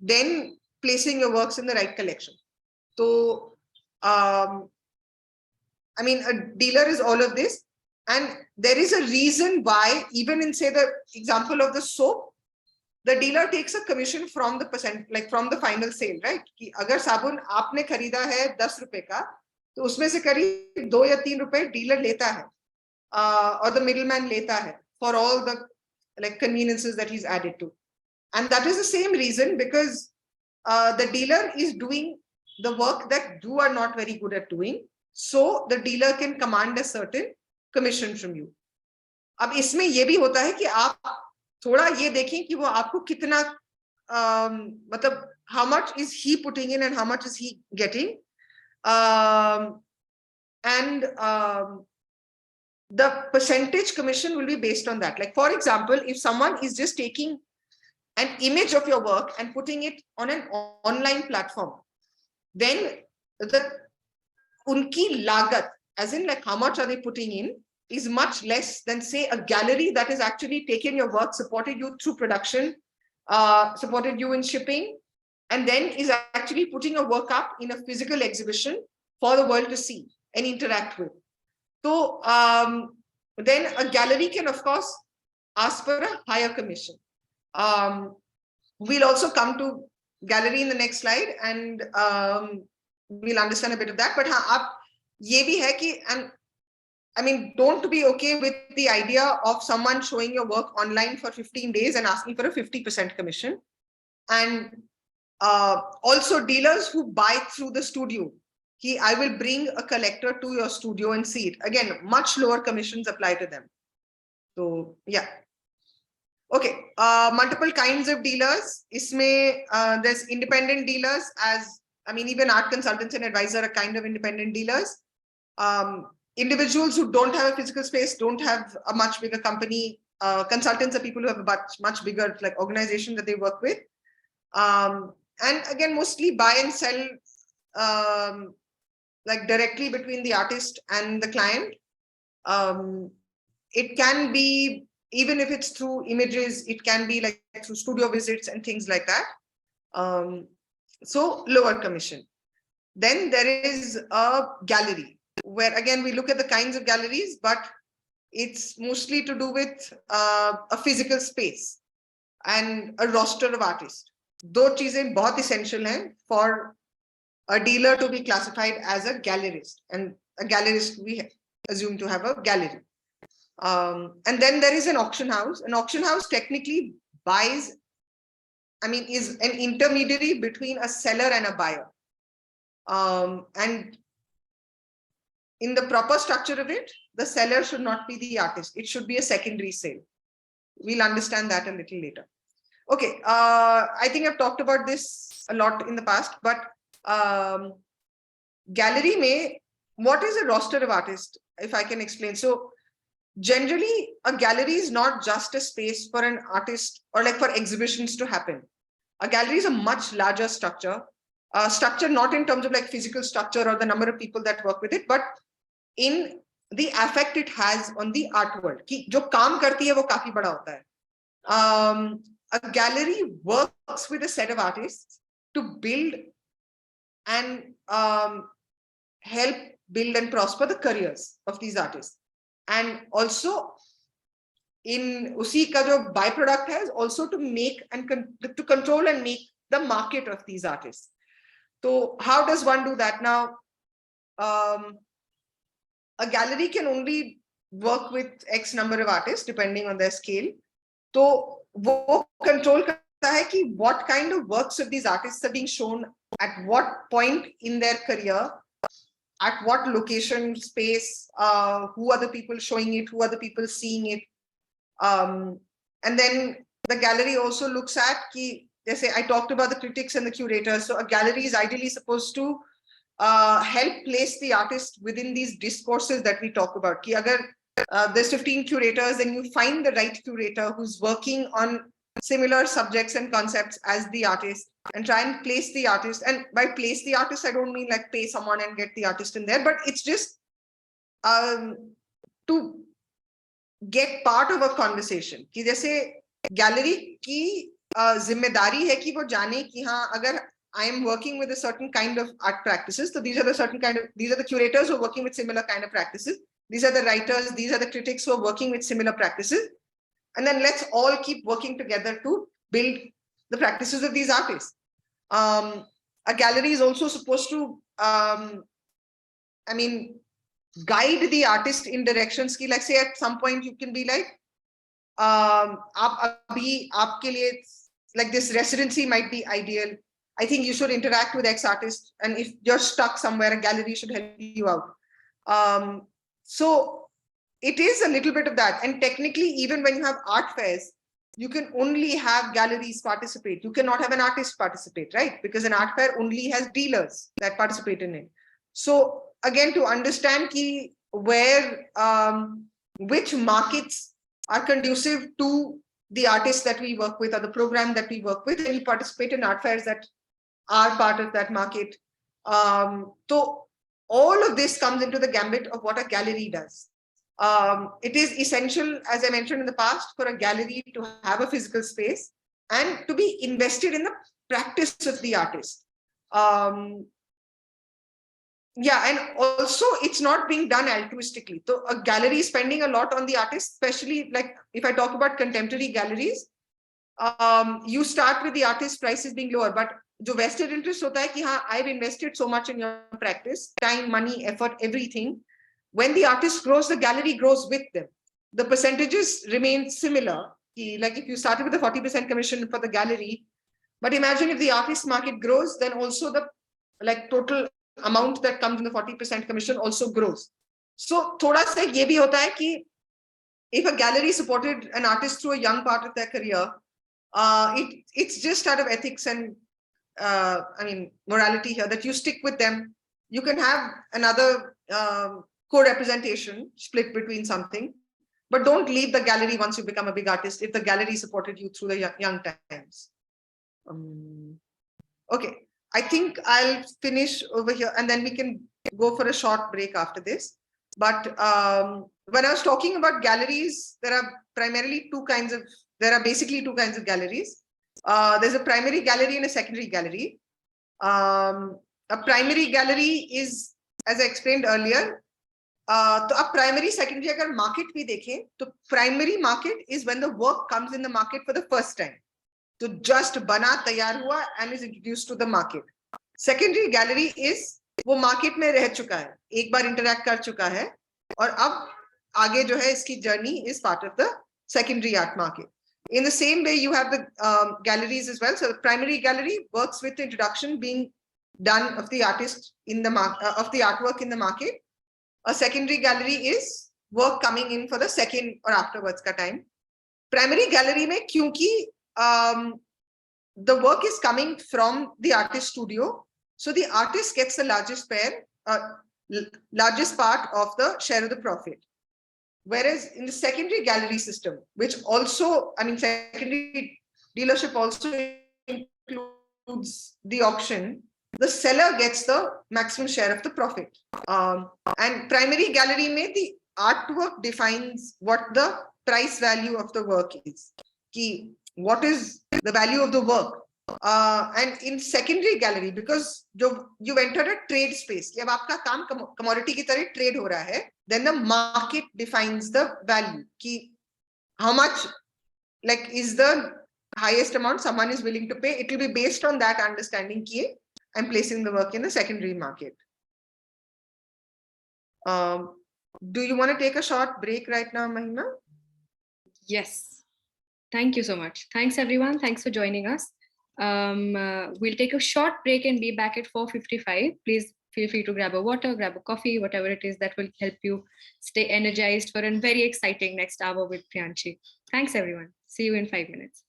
B: then placing your works in the right collection. So I mean, a dealer is all of this, and there is a reason why, even in say the example of the soap, the dealer takes a commission from the percent, like from the final sale, right? कि अगर साबुन आपने खरीदा है 10 रुपए का, तो उसमें से करीब 2 या 3 रुपए डीलर लेता है, or the middleman लेता है for all the like conveniences that he's added to. And that is the same reason, because the dealer is doing the work that you are not very good at doing, so the dealer can command a certain commission from you. अब इसमें ये भी होता है कि आप थोड़ा ये देखें कि वो आपको कितना मतलब how much is he putting in and how much is he getting, and the percentage commission will be based on that. Like for example, if someone is just taking an image of your work and putting it on an online platform, then the unki lagat, as in like how much are they putting in, is much less than say a gallery that has actually taken your work, supported you through production, supported you in shipping, and then is actually putting your work up in a physical exhibition for the world to see and interact with. So then a gallery can of course ask for a higher commission. We'll also come to gallery in the next slide, and we'll understand a bit of that. But आप ये भी है कि, and I mean, don't be okay with the idea of someone showing your work online for 15 days and asking for a 50% commission. And also dealers who buy through the studio. I will bring a collector to your studio and see it. Again, much lower commissions apply to them. So yeah. Okay, multiple kinds of dealers. Isme, there's independent dealers, as I mean, even art consultants and advisor are kind of independent dealers. Individuals who don't have a physical space, don't have a much bigger company. Consultants are people who have a much bigger like organization that they work with. And again, mostly buy and sell like directly between the artist and the client. It can be, even if it's through images, it can be like through studio visits and things like that. So lower commission. Then there is a gallery, where again we look at the kinds of galleries, but it's mostly to do with a physical space and a roster of artists. दो चीजें बहुत essential हैं for a dealer to be classified as a gallerist, and a gallerist we assume to have a gallery. And then there is an auction house. An auction house technically buys, I mean, is an intermediary between a seller and a buyer. And in the proper structure of it, the seller should not be the artist. It should be a secondary sale. We'll understand that a little later. Okay, I think I've talked about this a lot in the past, but gallery mein, what is a roster of artists, if I can explain? So generally a gallery is not just a space for an artist or like for exhibitions to happen. A gallery is a much larger structure. Structure not in terms of like physical structure or the number of people that work with it, but in the effect it has on the art world. कि जो काम करती है वो काफी बड़ा होता है. A gallery works with a set of artists to build and help build and prosper the careers of these artists. And also in usi ka jo byproduct has also to make and to control and make the market of these artists. So how does one do that? Now, a gallery can only work with X number of artists depending on their scale. So wo control karta hai ki what kind of works of these artists are being shown at what point in their career, at what location, space, who are the people showing it, who are the people seeing it. And then the gallery also looks at ki, say I talked about the critics and the curators. So a gallery is ideally supposed to help place the artist within these discourses that we talk about. Ki agar there's 15 curators, then you find the right curator who's working on similar subjects and concepts as the artist and try and place the artist. And by place the artist, I don't mean like pay someone and get the artist in there, but it's just to get part of a conversation. कि जैसे gallery की जिम्मेदारी है कि वो जाने कि हाँ अगर I am working with a certain kind of art practices, so these are the curators who are working with similar kind of practices. These are the writers, these are the critics who are working with similar practices. And then let's all keep working together to build the practices of these artists. A gallery is also supposed to, guide the artist in directions. Ki, like say at some point you can be like, like this residency might be ideal. I think you should interact with X artist, and if you're stuck somewhere, a gallery should help you out. So it is a little bit of that. And technically, even when you have art fairs, you can only have galleries participate. You cannot have an artist participate, right? Because an art fair only has dealers that participate in it. So again, to understand ki where, which markets are conducive to the artists that we work with or the program that we work with, and we participate in art fairs that are part of that market. So all of this comes into the gambit of what a gallery does. It is essential, as I mentioned in the past, for a gallery to have a physical space and to be invested in the practice of the artist. Yeah, and also it's not being done altruistically. So a gallery is spending a lot on the artist, especially like if I talk about contemporary galleries, you start with the artist prices being lower, but जो vested interest होता है कि हाँ, I've invested so much in your practice, time, money, effort, everything. When the artist grows, the gallery grows with them. The percentages remain similar. Like if you started with a 40% commission for the gallery, but imagine if the artist market grows, then also the like total amount that comes in the 40% commission also grows. So thoda sa ye bhi hota hai ki if a gallery supported an artist through a young part of their career, it's just out of ethics and morality here that you stick with them. You can have another co-representation split between something, but don't leave the gallery once you become a big artist if the gallery supported you through the young times. Okay, I think I'll finish over here and then we can go for a short break after this. But when I was talking about galleries, there are basically two kinds of galleries. There's a primary gallery and a secondary gallery. A primary gallery is, as I explained earlier, तो अब primary secondary अगर market भी देखें तो primary market is when the work comes in the market for the first time. तो just बना तैयार हुआ and is introduced to the market. Secondary gallery is वो market में रह चुका है, एक बार interact कर चुका है और अब आगे जो है इसकी journey is part of the secondary art market. In the same way, you have the galleries as well. So the primary gallery works with the introduction being done of the artist in the of the artwork in the market. A secondary gallery is work coming in for the second or afterwards ka time. Primary gallery mein kyunki the work is coming from the artist studio, so the artist gets the largest part of the share of the profit. whereas in the secondary gallery system, which also, I mean, secondary dealership also includes the auction, the seller gets the maximum share of the profit. And primary gallery mein the artwork defines what the price value of the work is. Ki, what is the value of the work? And in secondary gallery, because you've entered a trade space, कि अब आपका काम commodity की तरह trade हो रहा है, then the market defines the value. कि how much, like, is the highest amount someone is willing to pay? It will be based on that understanding. Ki I'm placing the work in the secondary market. Do you want to take a short break right now, Mahima?
A: Yes. Thank you so much. Thanks, everyone. Thanks for joining us. We'll take a short break and be back at 4:55. Please feel free to grab a water, grab a coffee, whatever it is that will help you stay energized for a very exciting next hour with Priyanshi. Thanks, everyone. See you in 5 minutes.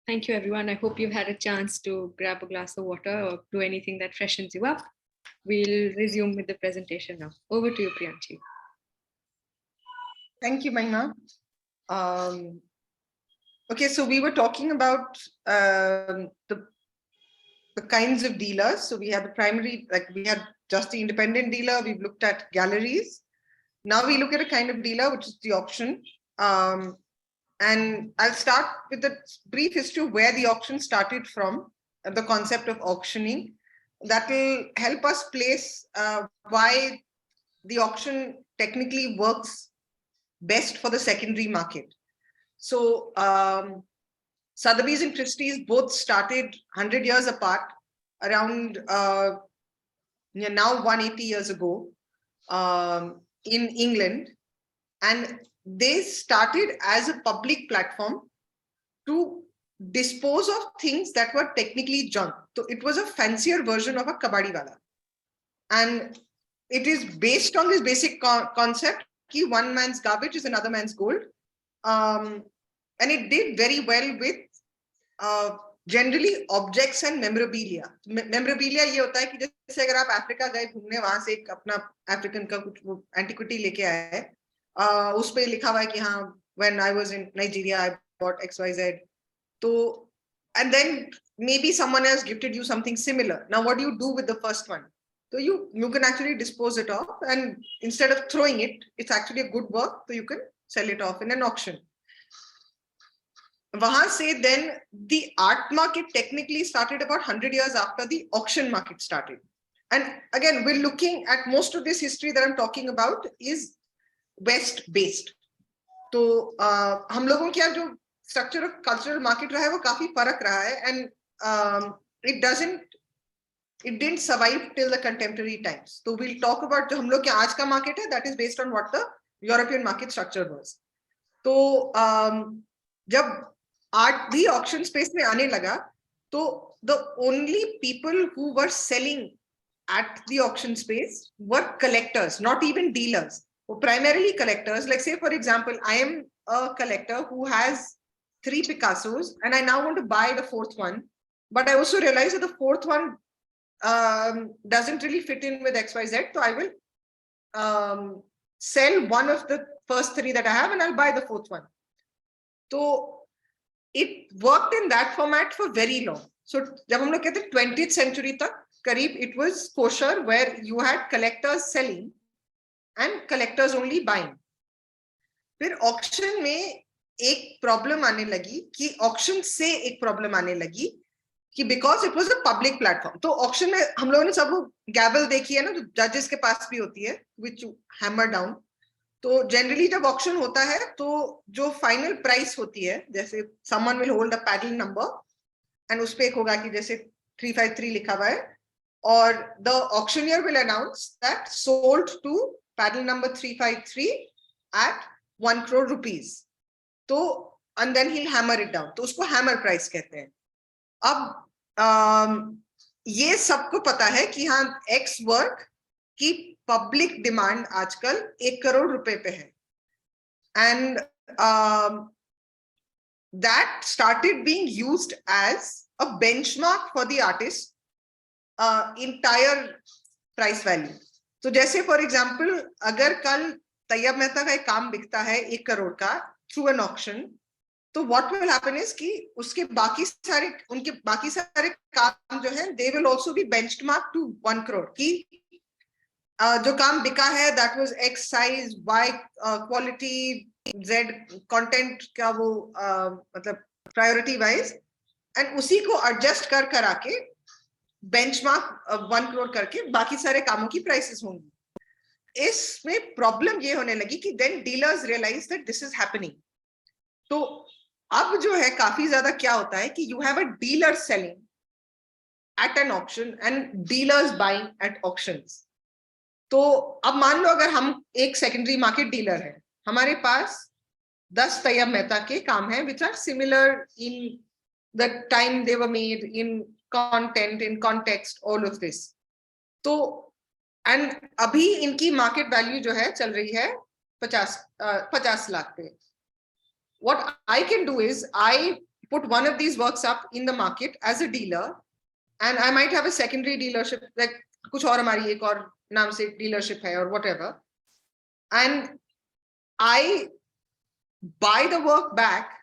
A: Thank you, everyone. I hope you've had a chance to grab a glass of water or do anything that freshens you up. We'll resume with the presentation now. Over to you, Priyanshi.
B: Thank you, Mahima. Okay, so we were talking about the kinds of dealers. So we have the primary, like we had just the independent dealer. We've looked at galleries. Now we look at a kind of dealer, which is the auction. And I'll start with a brief history of where the auction started from, the concept of auctioning. That will help us place why the auction technically works best for the secondary market. So Sotheby's and Christie's both started 100 years apart, around now 180 years ago in England. And they started as a public platform to dispose of things that were technically junk. So it was a fancier version of a kabadi wala. And it is based on this basic concept that one man's garbage is another man's gold. And it did very well with generally objects and memorabilia. Memorabilia ये होता है कि जैसे अगर आप Africa गए घूमने, वहां से एक अपना अफ्रीकन का कुछ एंटिक्विटी लेके आए, उस पे लिखा हुआ है कि हाँ, when I was in Nigeria I bought XYZ. So, and then maybe someone else gifted you something similar. Now what do you do with the first one? So you can actually dispose it off, and instead of throwing it, it's actually a good work, so you can sell it off in an auction. Wahan se then the art market technically started about 100 years after the auction market started. And again, we're looking at most of this history that I'm talking about is West based. So हम लोगों क्या जो structure of cultural market रहा है वो काफी फर्क रहा है, and it didn't survive till the contemporary times. So we'll talk about जो हम लोग के आज का market है, that is based on what the European market structure was. तो जब art भी auction space में आने लगा, तो the only people who were selling at the auction space were collectors, not even dealers. Primarily collectors. Like say for example, I am a collector who has 3 Picassos and I now want to buy the 4th one, but I also realize that the 4th one doesn't really fit in with XYZ, so I will sell one of the first 3 that I have and I'll buy the 4th one. So it worked in that format for very long. So जब हम लोग कहते हैं 20th century तक करीब it was kosher, where you had collectors selling and collectors only buying. फिर auction में एक problem आने लगी कि auction से एक problem आने लगी कि because it was a public platform. तो auction में हम लोगों ने सब gavel देखी है ना, जो judges के पास भी होती है, which you hammer down. तो generally जब auction होता है तो जो final price होती है, जैसे someone will hold a paddle number and उस पे एक होगा कि जैसे 353 लिखा हुआ है, और the auctioneer will announce that sold to paddle number 353 at 1 crore rupees. तो and then he'll hammer it down. तो उसको hammer price कहते हैं. अब ये सबको पता है कि हाँ X work की public demand आजकल 1 करोड़ रुपए पे है. And that started being used as a benchmark for the artist entire price value. तो जैसे फॉर एग्जांपल अगर कल तैयब मेहता का एक काम बिकता है 1 करोड़ का थ्रू एन ऑक्शन, तो व्हाट विल हैपन इज कि उसके उनके बाकी सारे काम जो है they will also be benchmark to 1 crore की जो काम बिका है that was X size Y quality Z content का वो मतलब प्रायोरिटी वाइज, एंड उसी को एडजस्ट करा के बेंचमार्क 1 करोड़ करके बाकी सारे कामों की प्राइसेस होंगी। इसमें प्रॉब्लम ये होने लगी कि then dealers realise that this is happening. तो अब जो है काफी ज्यादा क्या होता है कि you have a dealer selling at an auction and dealers buying at auctions. तो अब मान लो अगर हम एक सेकेंडरी मार्केट डीलर है, हमारे पास 10 तैयब मेहता के काम है which are similar in the time they were made, in content, in context, all of this. तो एंड अभी इनकी मार्केट वैल्यू जो है चल रही है 50 लाख पे। What I can do is I put one of these works up in the market as a dealer, and I might have a secondary dealership, like कुछ और हमारी एक और नाम से dealership है or whatever, and I buy the work back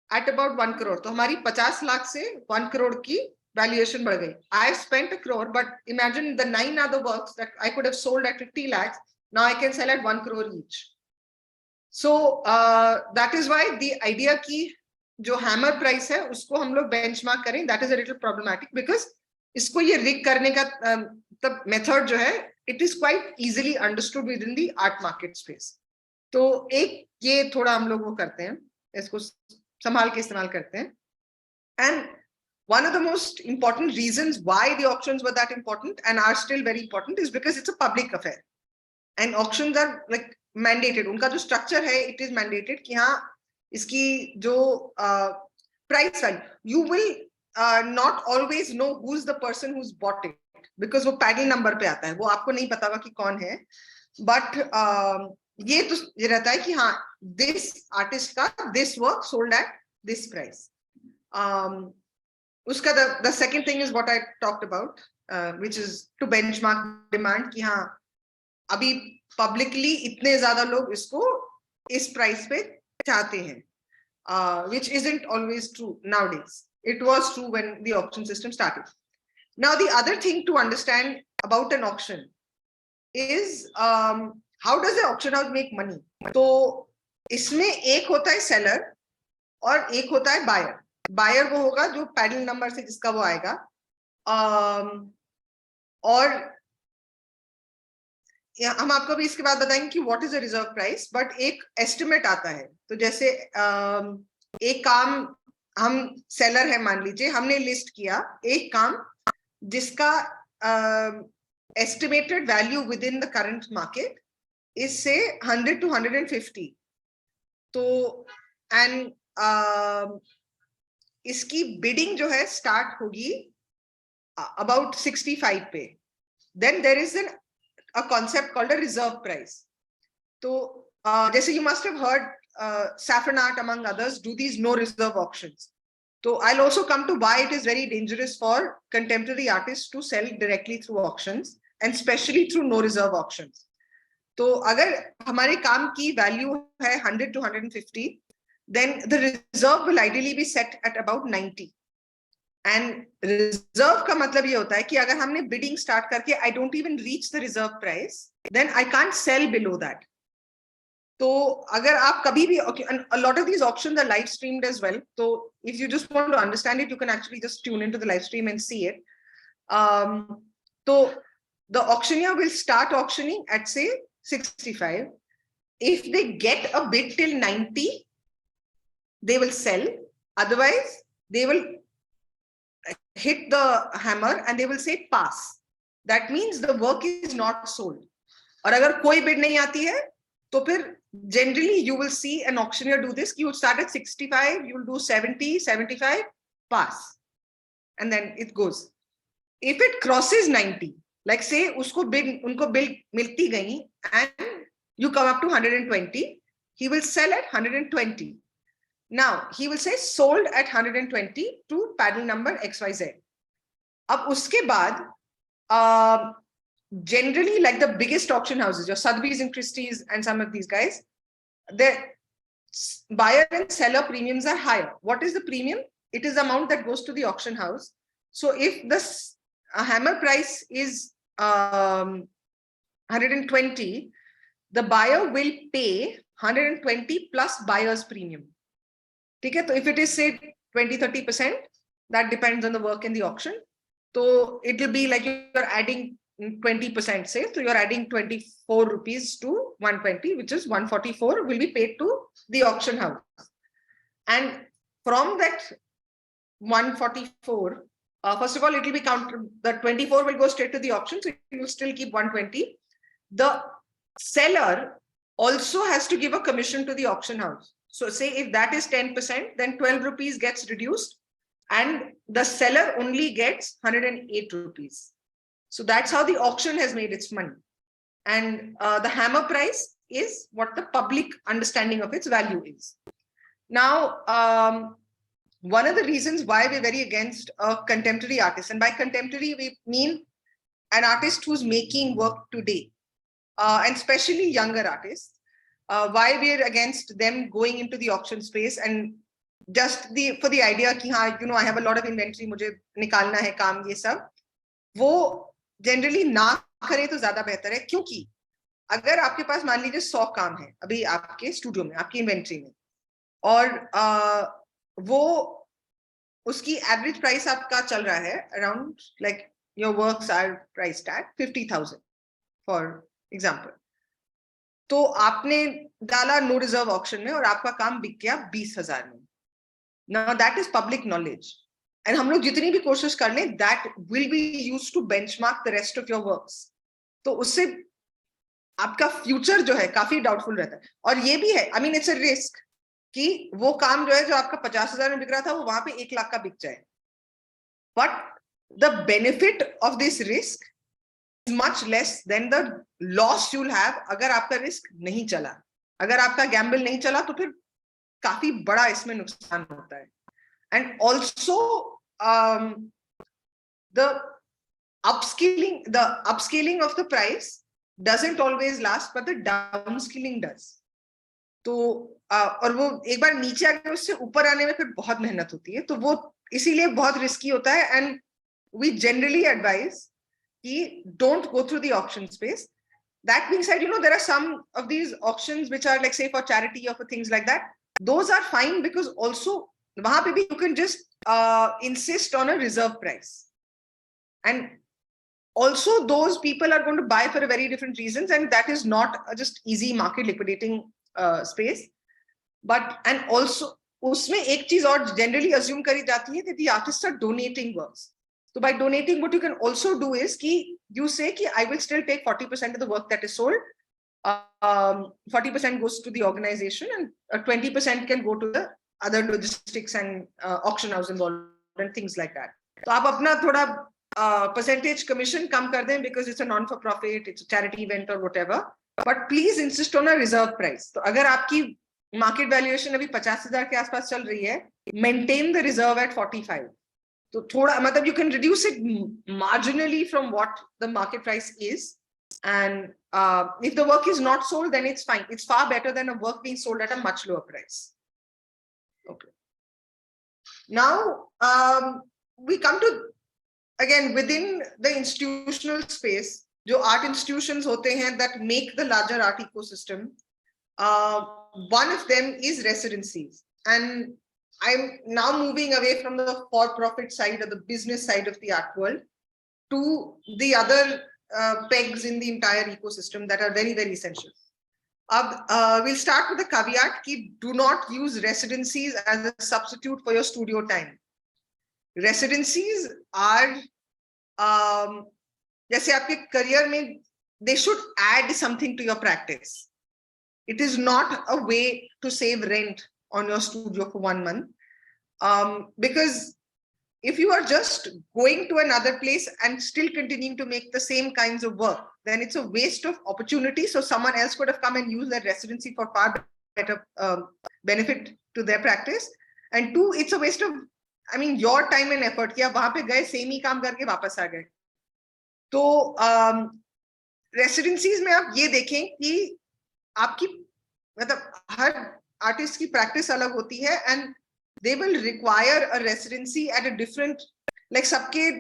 B: at about 1 crore. तो हमारी 50 लाख से 1 करोड़ की valuation बढ़ गई. I have spent a crore, but imagine the 9 other works that I could have sold at 50 lakhs. Now I can sell at 1 crore each. So that is why the idea की जो hammer price है उसको हम लोग benchmark करें, that is a little problematic because इसको ये rig करने का तब मेथड जो है it is quite easily understood with in the art market space. तो एक ये थोड़ा हम लोग वो करते हैं, इसको संभाल के इस्तेमाल करते हैं। And one of the most important reasons why the auctions were that important and are still very important is because it's a public affair and auctions are like mandated. उनका जो स्ट्रक्चर है इट इज मैंडेटेड कि हाँ इसकी जो price value, you will not always know who is the person who is bought it because वो pedal number पे आता है, वो आपको नहीं पता होगा कि कौन है, बट ये तो ये रहता है कि हाँ दिस आर्टिस्ट का this work sold at this price. उसका the second thing is what I talked about which is to benchmark demand कि हाँ अभी पब्लिकली इतने ज्यादा लोग इसको इस प्राइस पे चाहते हैं, which isn't always true nowadays. It was true when the auction system started. Now the other thing to understand about an auction is how does the auction house make money? तो इसमें एक होता है seller और एक होता है buyer. Buyer वो होगा जो पैडल नंबर से जिसका वो आएगा, और हम आपको भी इसके बाद बताएंगे कि what is a reserve price, but एक एस्टिमेट आता है। तो जैसे एक काम हम सेलर है, मान लीजिए हमने लिस्ट किया एक काम जिसका estimated value with in the current market is से 100 to 150। तो एंड इसकी बिडिंग जो है स्टार्ट होगी अबाउट 65 पे। Then there is an a concept called a reserve price. So जैसे you must have heard Saffron Art among others do these no reserve auctions. So I'll also come to why it is very dangerous for contemporary artists to sell directly through auctions and especially through no reserve auctions. तो अगर हमारे काम की value है 100 to 150, then the reserve will ideally be set at about 90. And reserve का मतलब ये होता है कि अगर हमने बिडिंग स्टार्ट करके I don't even reach the reserve price, then I can't sell below that. तो अगर आप कभी भी a lot of these auctions are live streamed as well, so if you just want to understand it you can actually just tune into the live stream and see it. So the auctioneer will start auctioning at say 65. If they get a bid till 90 they will sell, otherwise they will hit the hammer and they will say pass. That means the work is not sold. और अगर कोई bid नहीं आती है तो फिर generally you will see an auctioneer do this, you will start at 65, you will do 70, 75, pass, and then it goes. If it crosses 90, like say उसको bid, उनको bill मिलती गई and you come up to 120, he will sell at 120. Now he will say sold at 120 to paddle number XYZ. अब उसके बाद generally, like the biggest auction houses, your Sotheby's and Christie's and some of these guys, their buyer and seller premiums are higher. What is the premium? It is the amount that goes to the auction house. So if the hammer price is 120, the buyer will pay 120 plus buyer's premium. Okay? So if it is say 20-30%, that depends on the work in the auction. So it will be like you're adding 20%, say. So you're adding 24 rupees to 120, which is 144 will be paid to the auction house. And from that 144, first of all, it will be counted. The 24 will go straight to the auction, so you will still keep 120. The seller also has to give a commission to the auction house. So say if that is 10%, then 12 rupees gets reduced and the seller only gets 108 rupees. So that's how the auction has made its money. And the hammer price is what the public understanding of its value is. Now, one of the reasons why we're very against a contemporary artist, and by contemporary, we mean an artist who's making work today, and especially younger artists, why we're against them going into the auction space and just for the idea कि हाँ, you know, I have a lot of inventory, मुझे निकालना है काम, ये सब, वो generally ना करें तो ज्यादा बेहतर है. क्योंकि अगर आपके पास मान लीजिए 100 काम है अभी आपके स्टूडियो में, आपकी इन्वेंट्री में, और वो उसकी एवरेज प्राइस आपका चल रहा है around like your works are priced at 50,000 for example, तो आपने डाला नो रिजर्व ऑक्शन में और आपका काम बिक गया 20,000 में. Now that is public knowledge, and हम लोग जितनी भी कोशिश कर लें, that will be used to benchmark the rest of your works. तो उससे आपका फ्यूचर जो है काफी डाउटफुल रहता है. और ये भी है, I mean it's a risk कि वो काम जो है जो आपका 50,000 में बिक रहा था वो वहां पे 1 लाख का बिक जाए. But the benefit of this risk is much less than the loss you will have अगर आपका रिस्क नहीं चला. अगर आपका गैम्बल नहीं चला तो फिर काफी बड़ा इसमें नुकसान होता है. And also the upscaling of the price doesn't always last, but the downscaling does. तो और वो एक बार नीचे आके उससे ऊपर आने में फिर बहुत मेहनत होती है, तो वो इसीलिए बहुत रिस्की होता है. एंड वी जनरली एडवाइज कि don't go through the auction space. That being said, you know, there are some of these auctions which are like, say, for charity or for things like that. Those are fine because also wahan pe bhi you can just insist on a reserve price, and also those people are going to buy for a very different reasons, and that is not just easy market liquidating space. But and also usme ek cheez aur generally assume kari jati hai that the artists are donating works. So by donating, what you can also do is ki you say ki I will still take 40% of the work that is sold. 40% goes to the organization and 20% can go to the other logistics and auction house involved and things like that. So आप अपना थोड़ा percentage commission कम कर दें because it's a non-for-profit, it's a charity event or whatever. But please insist on a reserve price. तो अगर आपकी market valuation अभी 50,000 के आसपास चल रही है, maintain the reserve at 45. तो थोड़ा मतलब you can reduce it marginally from what the market price is, and if the work is not sold, then it's fine. It's far better than a work being sold at a much lower price. Okay. Now we come to again within the institutional space, जो art institutions होते हैं that make the larger art ecosystem. One of them is residencies, and I'm now moving away from the for-profit side or the business side of the art world to the other pegs in the entire ecosystem that are very, very essential. We'll start with the caveat कि do not use residencies as a substitute for your studio time. Residencies are जैसे आपके career में they should add something to your practice. It is not a way to save rent on your studio for 1 month, because if you are just going to another place and still continuing to make the same kinds of work, then it's a waste of opportunity. So someone else could have come and used that residency for far better benefit to their practice. And 2, it's a waste of I mean your time and effort कि आप वहां पे गए same ही काम करके वापस आ गए. तो रेसिडेंसीज में आप ये देखें कि आपकी मतलब हर आर्टिस्ट की प्रैक्टिस अलग होती है and they will require a residency at a different like सबके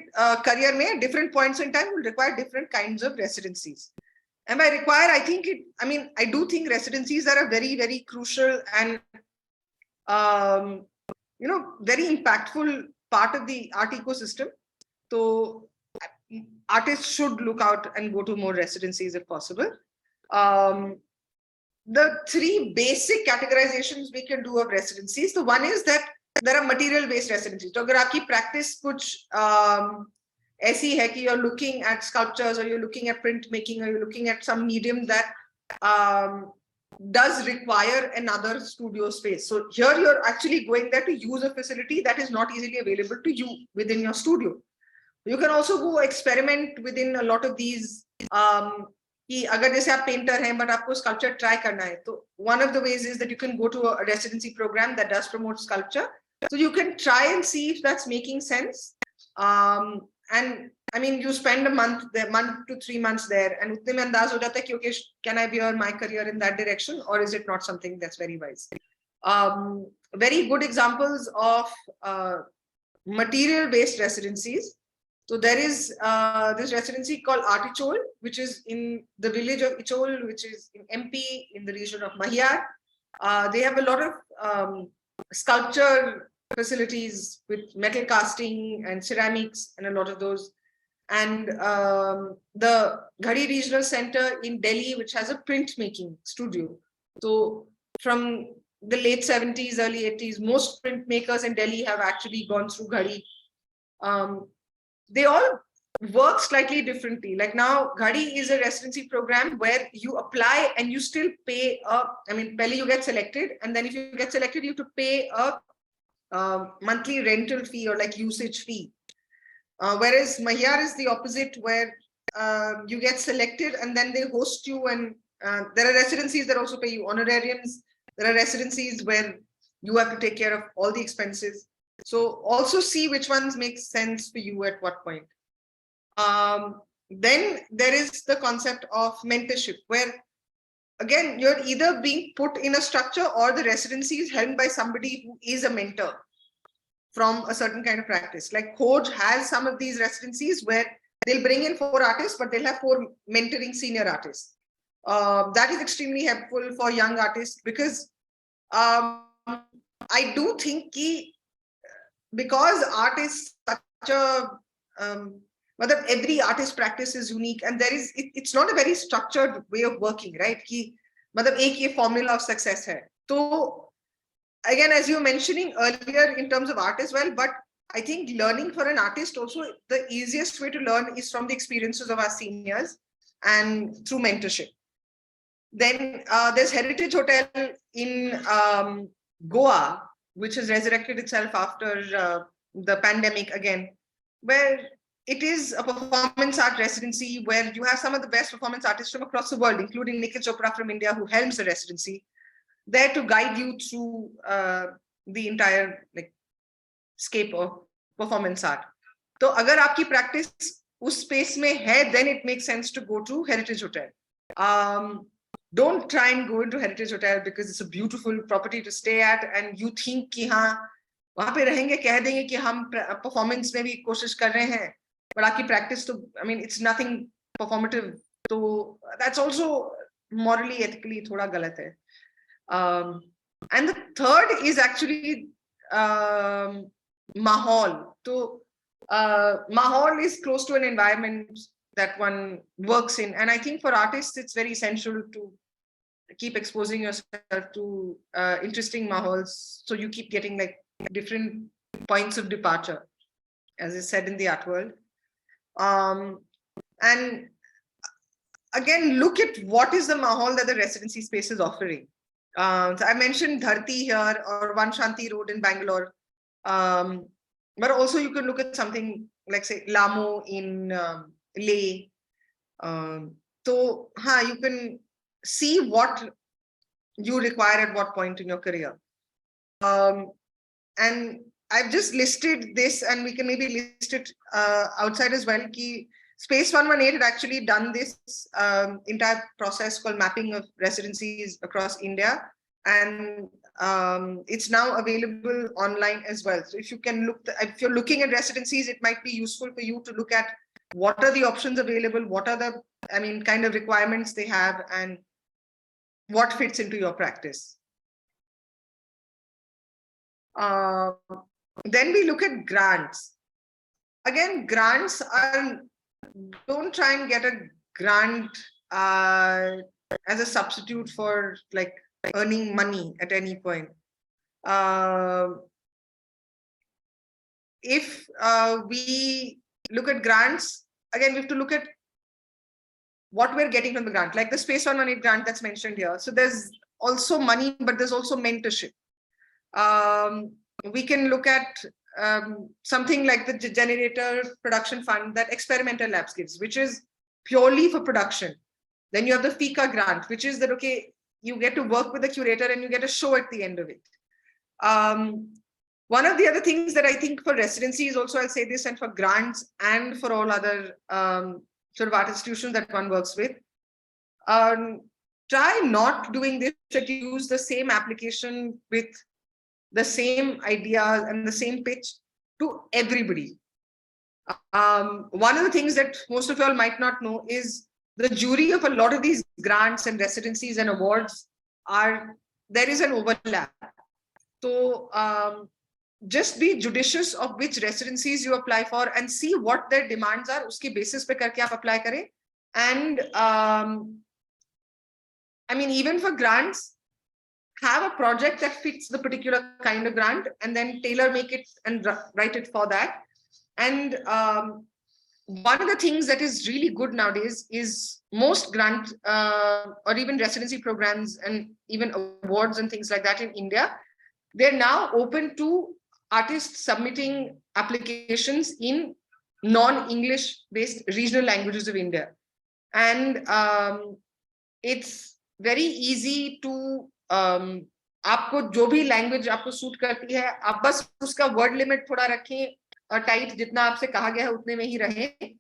B: करियर में different points in time will require different kinds of residencies. And by require, I do think residencies are a very, very crucial and, very impactful part of the art ecosystem. So artists should look out and go to more residencies if possible. The three basic categorizations we can do of residencies. The one is that there are material-based residencies. So अगर आपकी practice कुछ ऐसी है कि you're looking at sculptures or you're looking at printmaking or you're looking at some medium that does require another studio space. So here you're actually going there to use a facility that is not easily available to you within your studio. You can also go experiment within a lot of these कि अगर जैसे आप painter हैं but आपको sculpture try करना है तो one of the ways is that you can go to a residency program that does promote sculpture. So you can try and see if that's making sense. And I mean, you spend a month there, month to 3 months there, and utne mein andaz ho jata hai ki okay, can I veer my career in that direction, or is it not something that's very wise? Very good examples of material-based residencies. So there is this residency called Artichol, which is in the village of Ichol, which is in MP, in the region of Mahiyar. They have a lot of sculpture facilities with metal casting and ceramics and a lot of those. And the Ghadi Regional Center in Delhi, which has a printmaking studio. So from the late 70s, early 80s, most printmakers in Delhi have actually gone through Ghadi. They all work slightly differently. Like now, Ghadi is a residency program where you apply and you still pay pehle you get selected, and then if you get selected, you have to pay a monthly rental fee or like usage fee. Whereas Mahiyar is the opposite, where you get selected and then they host you, and there are residencies that also pay you honorariums. There are residencies where you have to take care of all the expenses. So also see which ones make sense for you at what point. Then there is the concept of mentorship, where again you're either being put in a structure or the residency is held by somebody who is a mentor from a certain kind of practice. Like Khoj has some of these residencies where they'll bring in 4 artists, but they'll have 4 mentoring senior artists. That is extremely helpful for young artists, because I do think because art is such a every artist practice is unique, and it's not a very structured way of working, right? कि मतलब एक ये formula of success है. So again, as you were mentioning earlier in terms of art as well, but I think learning for an artist also, the easiest way to learn is from the experiences of our seniors and through mentorship. Then there's Heritage Hotel in Goa, which has resurrected itself after the pandemic again, where it is a performance art residency where you have some of the best performance artists from across the world, including Nikhil Chopra from India, who helms the residency, there to guide you through the entire scape of performance art. So agar aapki practice us space mein hai, then it makes sense to go to Heritage Hotel. Don't try and go into Heritage Hotel because it's a beautiful property to stay at, and you think कि हाँ वहाँ पे रहेंगे, कह देंगे कि हम performance में भी कोशिश कर रहे हैं, but आपकी practice तो it's nothing performative. So that's also morally, ethically थोड़ा गलत है. And the third is actually Mahol. So Mahol is close to an environment that one works in, and I think for artists it's very essential to keep exposing yourself to interesting mahols, so you keep getting different points of departure, as is said in the art world. And again, look at what is the mahol that the residency space is offering. So I mentioned Dharti here, or One Shanti Road in Bangalore, but also you can look at something like, say, Lamo in Leh. So you can see what you require at what point in your career. And I've just listed this, and we can maybe list it outside as well. Ki Space 118 had actually done this entire process called mapping of residencies across India, and it's now available online as well. So if you can look, if you're looking at residencies, it might be useful for you to look at what are the options available, what are the, kind of requirements they have, and what fits into your practice. Then we look at grants. Again, grants are, don't try and get a grant as a substitute for like earning money at any point. If we look at grants, again, we have to look at what we're getting from the grant, like the Space 118 grant that's mentioned here. So there's also money, but there's also mentorship. We can look at something like the Generator Production Fund that Experimental Labs gives, which is purely for production. Then you have the FICA grant, which is that, okay, you get to work with the curator and you get a show at the end of it. One of the other things that I think for residency is also, I'll say this, and for grants and for all other sort of art institutions that one works with, try not doing this, that you use the same application with the same ideas and the same pitch to everybody. One of the things that most of y'all might not know is the jury of a lot of these grants and residencies and awards there is an overlap. So just be judicious of which residencies you apply for and see what their demands are. Uske basis pe karke aap apply kare. And even for grants, have a project that fits the particular kind of grant and then tailor make it and write it for that. And one of the things that is really good nowadays is most grant or even residency programs and even awards and things like that in India, they're now open to artists submitting applications in non-English based regional languages of India. And it's very easy to आपको जो भी language आपको suit करती है, आप बस उसका word limit थोड़ा रखें टाइट, जितना आपसे कहा गया है उतने में ही रहें,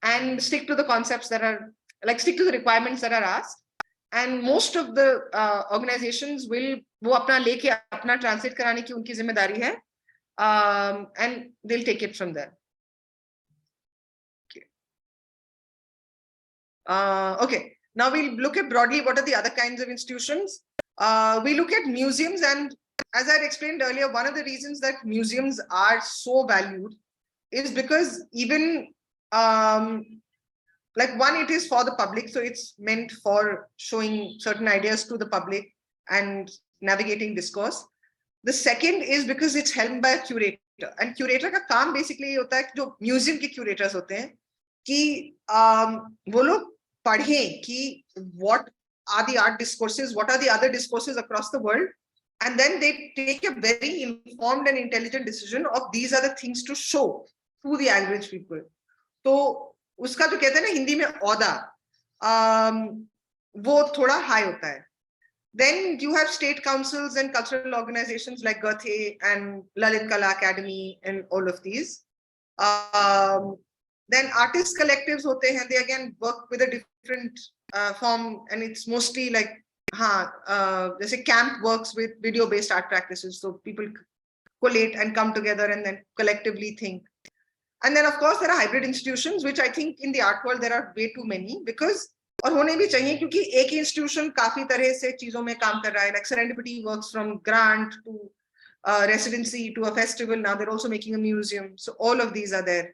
B: and stick to the concepts that are like, stick to the requirements that are asked. And most of the organizations will वो अपना लेके अपना ट्रांसलेट कराने की उनकी जिम्मेदारी है, and they'll take it from there. Okay, now we'll look at broadly what are the other kinds of institutions. We look at museums, and as I had explained earlier, one of the reasons that museums are so valued is because even it is for the public, so it's meant for showing certain ideas to the public and navigating discourse. The second is because it's held by a curator, and curator का काम basically ये होता है जो museum के curators होते हैं कि वो लोग पढ़ें कि what are the art discourses, what are the other discourses across the world, and then they take a very informed and intelligent decision of these are the things to show to the average people. तो उसका जो कहते हैं ना हिंदी में औदा, वो थोड़ा high होता है. Then you have state councils and cultural organizations like Goethe and Lalit Kala Academy and all of these. Then artist collectives hote hain, they again work with a different form, and it's mostly like जैसे camp works with video based art practices, so people collate and come together and then collectively think. And then of course there are hybrid institutions, which I think in the art world there are way too many, because और होने भी चाहिए क्योंकि एक institution काफी तरह से चीजों में काम कर रहा है, like Serendipity works from grant to residency to a festival. Now they're also making a museum, so all of these are there.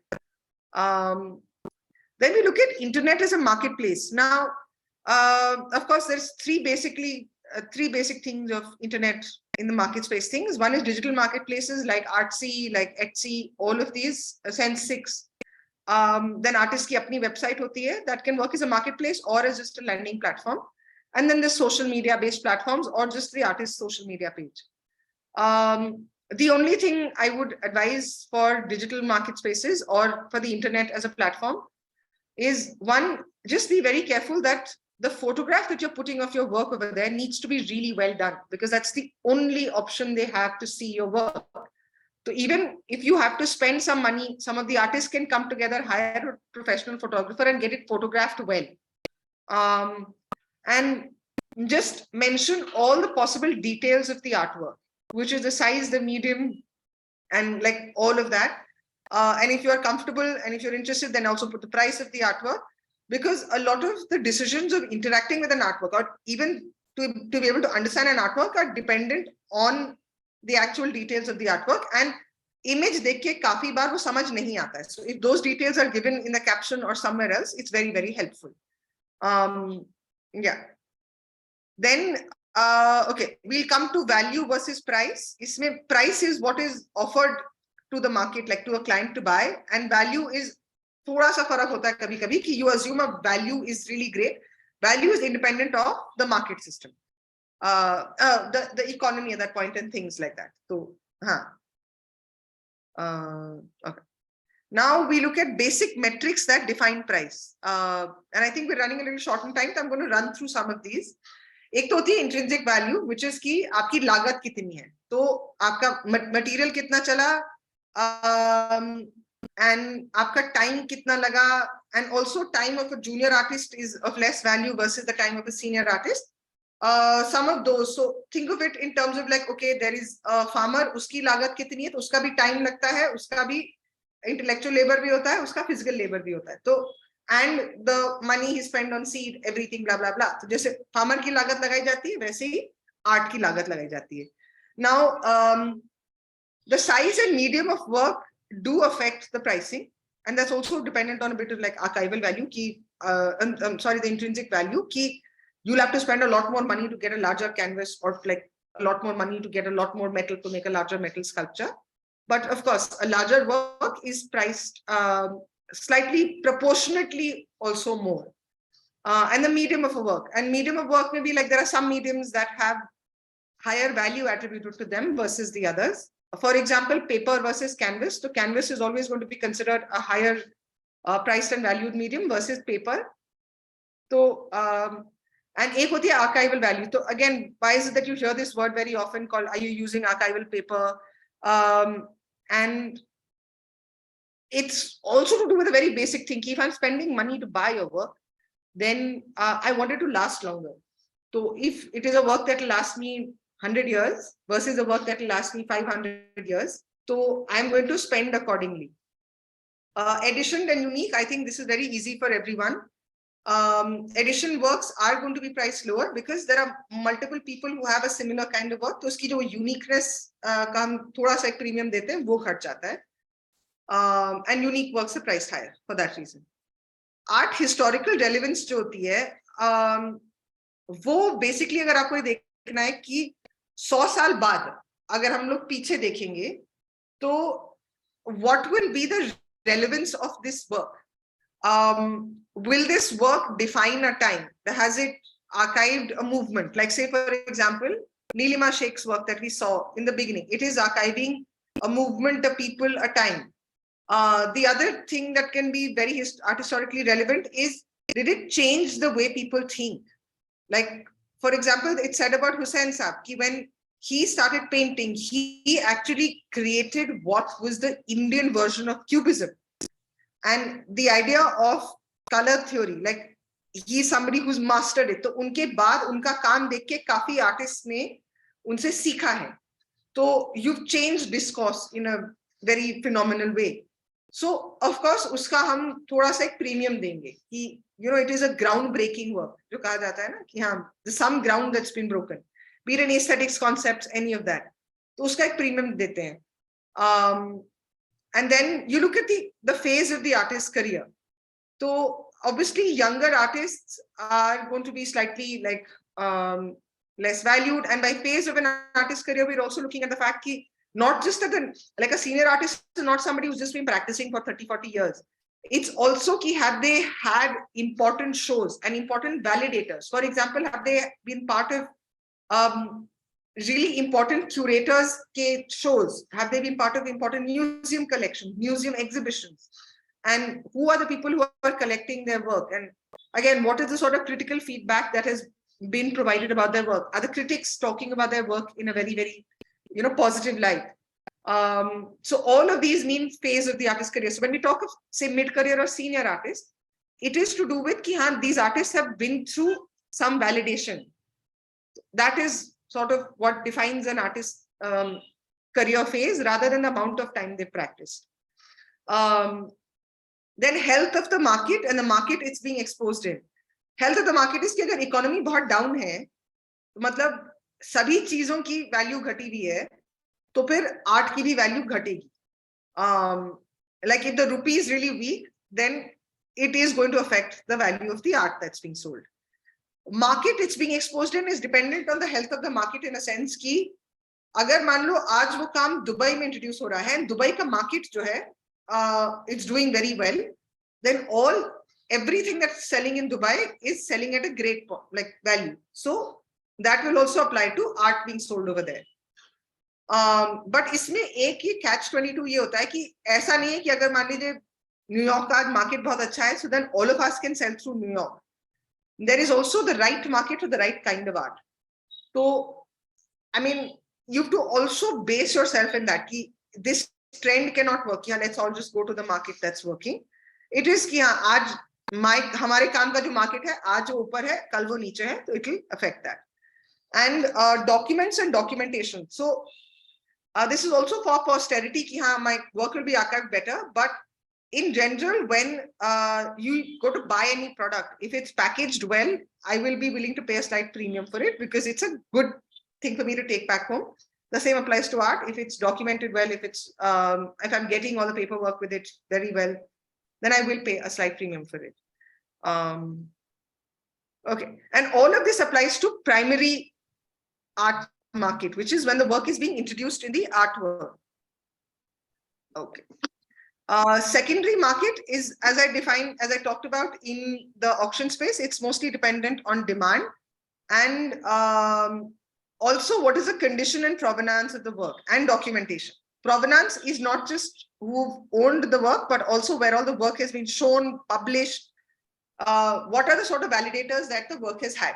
B: Then we look at internet as a marketplace. Now of course there's three basic things of internet in the market space things. One is digital marketplaces like Artsy, like Etsy, all of these, Sense6. Then artist ki apni website hoti hai that can work as a marketplace or as just a lending platform. And then there's social media based platforms or just the artist's social media page. The only thing I would advise for digital market spaces or for the internet as a platform is, one, just be very careful that the photograph that you're putting of your work over there needs to be really well done, because that's the only option they have to see your work. So even if you have to spend some money, some of the artists can come together, hire a professional photographer and get it photographed well. And just mention all the possible details of the artwork, which is the size, the medium, and like all of that. And if you are comfortable and if you're interested, then also put the price of the artwork, because a lot of the decisions of interacting with an artwork, or even to be able to understand an artwork, are dependent on the actual details of the artwork. And image देख के काफी बार वो समझ नहीं आता है. So if those details are given in the caption or somewhere else, it's very, very helpful. Yeah. Then okay, we'll come to value versus price. इसमें price is what is offered to the market, like to a client to buy, and value is थोड़ा सा फर्क होता है कभी-कभी कि you assume a value is really great. Value is independent of the market system, the economy at that point and things like that. So, okay. Now we look at basic metrics that define price. And I think we're running a little short on time, so I'm going to run through some of these. एक तो होती है intrinsic value, which is कि आपकी लागत कितनी है. तो आपका material कितना चला, and आपका time कितना लगा, and also time of a junior artist is of less value versus the time of a senior artist. Some of those, so think of it in terms of like, okay, there is a farmer, उसकी लागत कितनी है, तो उसका भी time लगता है, उसका भी intellectual labor भी होता है, उसका physical labor भी होता है. तो and the money he spent on seed, everything, blah blah blah. तो जैसे farmer की लागत लगाई जाती है, वैसे ही art की लागत लगाई जाती है. Now, the size and medium of work do affect the pricing, and that's also dependent on a bit of like archival value. I'm sorry, the intrinsic value. You'll have to spend a lot more money to get a larger canvas, or like a lot more money to get a lot more metal to make a larger metal sculpture. But of course, a larger work is priced slightly proportionately also more. And the medium of a work. And medium of work may be like there are some mediums that have higher value attributed to them versus the others. For example, paper versus canvas. So canvas is always going to be considered a higher priced and valued medium versus paper. So, and एक होती है archival value. So again, why is it that you hear this word very often called, are you using archival paper? And it's also to do with a very basic thing. If I'm spending money to buy a work, then I want it to last longer. So if it is a work that will last me 100 years versus a work that will last me 500 years, so I'm going to spend accordingly. Edition and unique, I think this is very easy for everyone. Edition works are going to be priced lower because there are multiple people who have a similar kind of work. तो उसकी जो uniqueness का हम थोड़ा सा एक premium देते हैं, वो घट जाता है. And unique works are priced higher for that reason. Art historical relevance जो होती है, वो basically अगर आपको ये देखना है कि 100 साल बाद अगर हम लोग पीछे देखेंगे, तो what will be the relevance of this work? Will this work define a time? Has it archived a movement? Like say, for example, Nilima Sheikh's work that we saw in the beginning, it is archiving a movement, a people, a time. The other thing that can be very art historically relevant is, did it change the way people think? Like, for example, it's said about Hussain Saab, ki when he started painting, he actually created what was the Indian version of Cubism. And the idea of color theory, like he's somebody who's mastered it. तो उनके बाद उनका काम देख के काफी artist ने उनसे सीखा है. तो you've changed discourse in a very phenomenal way. So of course उसका हम थोड़ा सा एक premium देंगे कि it is a groundbreaking work जो कहा जाता है ना कि हाँ, there's some ground that's been broken, be it in aesthetics, concepts, any of that. तो उसका एक premium देते हैं. And then you look at the phase of the artist's career. So obviously younger artists are going to be slightly like less valued. And by phase of an artist's career, we're also looking at the fact that not just like a senior artist is not somebody who's just been practicing for 30, 40 years. It's also ki have they had important shows and important validators. For example, have they been part of really important curators ke shows? Have they been part of important museum collections, museum exhibitions? And who are the people who are collecting their work? And again, what is the sort of critical feedback that has been provided about their work? Are the critics talking about their work in a very, very, positive light? So all of these mean phase of the artist career. So when we talk of, say, mid-career or senior artist, it is to do with ki, these artists have been through some validation. That is sort of what defines an artist's career phase rather than the amount of time they practiced. Then health of the market and the market it's being exposed in. Health of the market is कि अगर economy बहुत down है, तो मतलब सभी चीजों की value घटी हुई है, तो फिर art की भी value घटेगी. Like if the rupee is really weak, then it is going to affect the value of the art that's being sold. Market it's being exposed in is dependent on the health of the market in a sense कि अगर मान लो आज वो काम Dubai में introduce हो रहा है, दुबई का मार्केट जो है it's doing very well, then everything that's selling in Dubai is selling at a great value. So that will also apply to art being sold over there. But इसमें एक ही catch-22 ये होता है कि ऐसा नहीं है कि अगर मान लीजिए न्यूयॉर्क का मार्केट बहुत अच्छा है, so then all of us can sell through New York. There is also the right market for the right kind of art. So, I mean, you have to also base yourself in that. Ki this trend cannot work. Yeah, let's all just go to the market that's working. It is कि आज हमारे काम का जो market है, आज वो ऊपर है, कल वो नीचे है, तो it will affect that. And documents and documentation. So this is also for posterity. Ki my work will be archived better, but in general, when you go to buy any product, if it's packaged well, I will be willing to pay a slight premium for it because it's a good thing for me to take back home. The same applies to art. If it's documented well, if I'm getting all the paperwork with it very well, then I will pay a slight premium for it. Okay, and all of this applies to primary art market, which is when the work is being introduced in the artwork. Okay. Secondary market is, as I talked about in the auction space, it's mostly dependent on demand and also what is the condition and provenance of the work and documentation. Provenance is not just who owned the work, but also where all the work has been shown, published, what are the sort of validators that the work has had.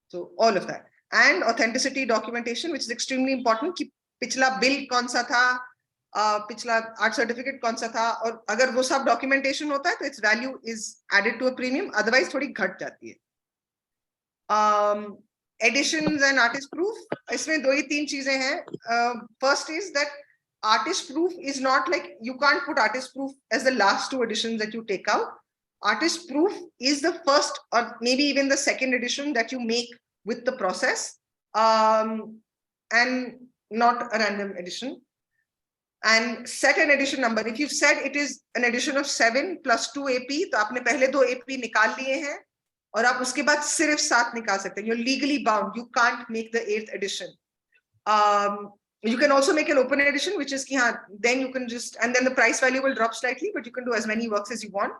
B: So all of that. And authenticity documentation, which is extremely important. कि पिछला bill कौन सा था, पिछला art certificate कौन सा था, और अगर वो सब documentation होता है तो its value is added to a premium, otherwise थोड़ी घट जाती है. Editions and artist proof, इसमें दो ही तीन चीजें हैं. First is that artist proof is not like, you can't put artist proof as the last two editions that you take out. Artist proof is the first or maybe even the second edition that you make with the process, and not a random edition. And set an edition number. If you've said it is an edition of 7 plus 2 AP, तो आपने पहले 2 AP निकाल लिए हैं और आप उसके बाद सिर्फ 7 निकाल सकते हैं. You're legally bound. You can't make the 8th edition. You can also make an open edition, which is कि then you can just, and then the price value will drop slightly, but you can do as many works as you want.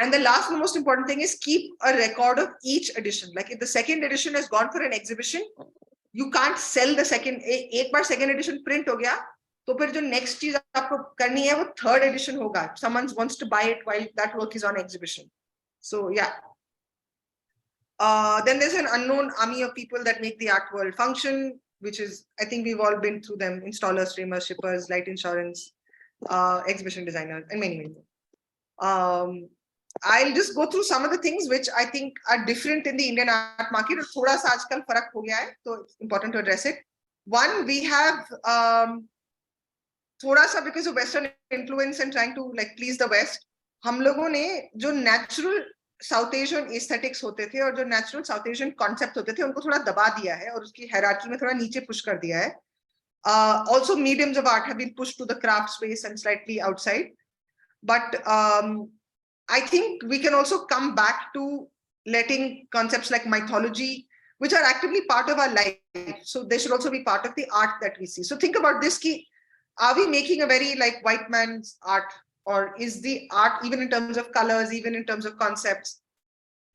B: And the last and most important thing is keep a record of each edition. Like if the second edition has gone for an exhibition, you can't sell the second. एक बार second edition print हो गया, तो फिर जो next चीज आपको करनी है वो third edition होगा. Someone wants to buy it while that work is on exhibition. So yeah. Then there's an unknown army of people that make the art world function, which is, I think we've all been through them: installers, framers, shippers, light insurance, exhibition designers, and many, many more. I'll just go through some of the things which I think are different in the Indian art market. और थोड़ा सा आजकल फर्क हो गया है, तो it's important to address it. One, we have थोड़ा सा because of Western influence and trying to like please the West, हम लोगों ने जो natural South Asian aesthetics होते थे और जो natural South Asian concept होते थे उनको थोड़ा दबा दिया है और उसकी hierarchy में थोड़ा नीचे push कर दिया है. Also, mediums of art have been pushed to the craft space and slightly outside. But I think we can also come back to letting concepts like mythology, which are actively part of our life, so they should also be part of the art that we see. So think about this: ki, are we making a very like white man's art, or is the art, even in terms of colors, even in terms of concepts,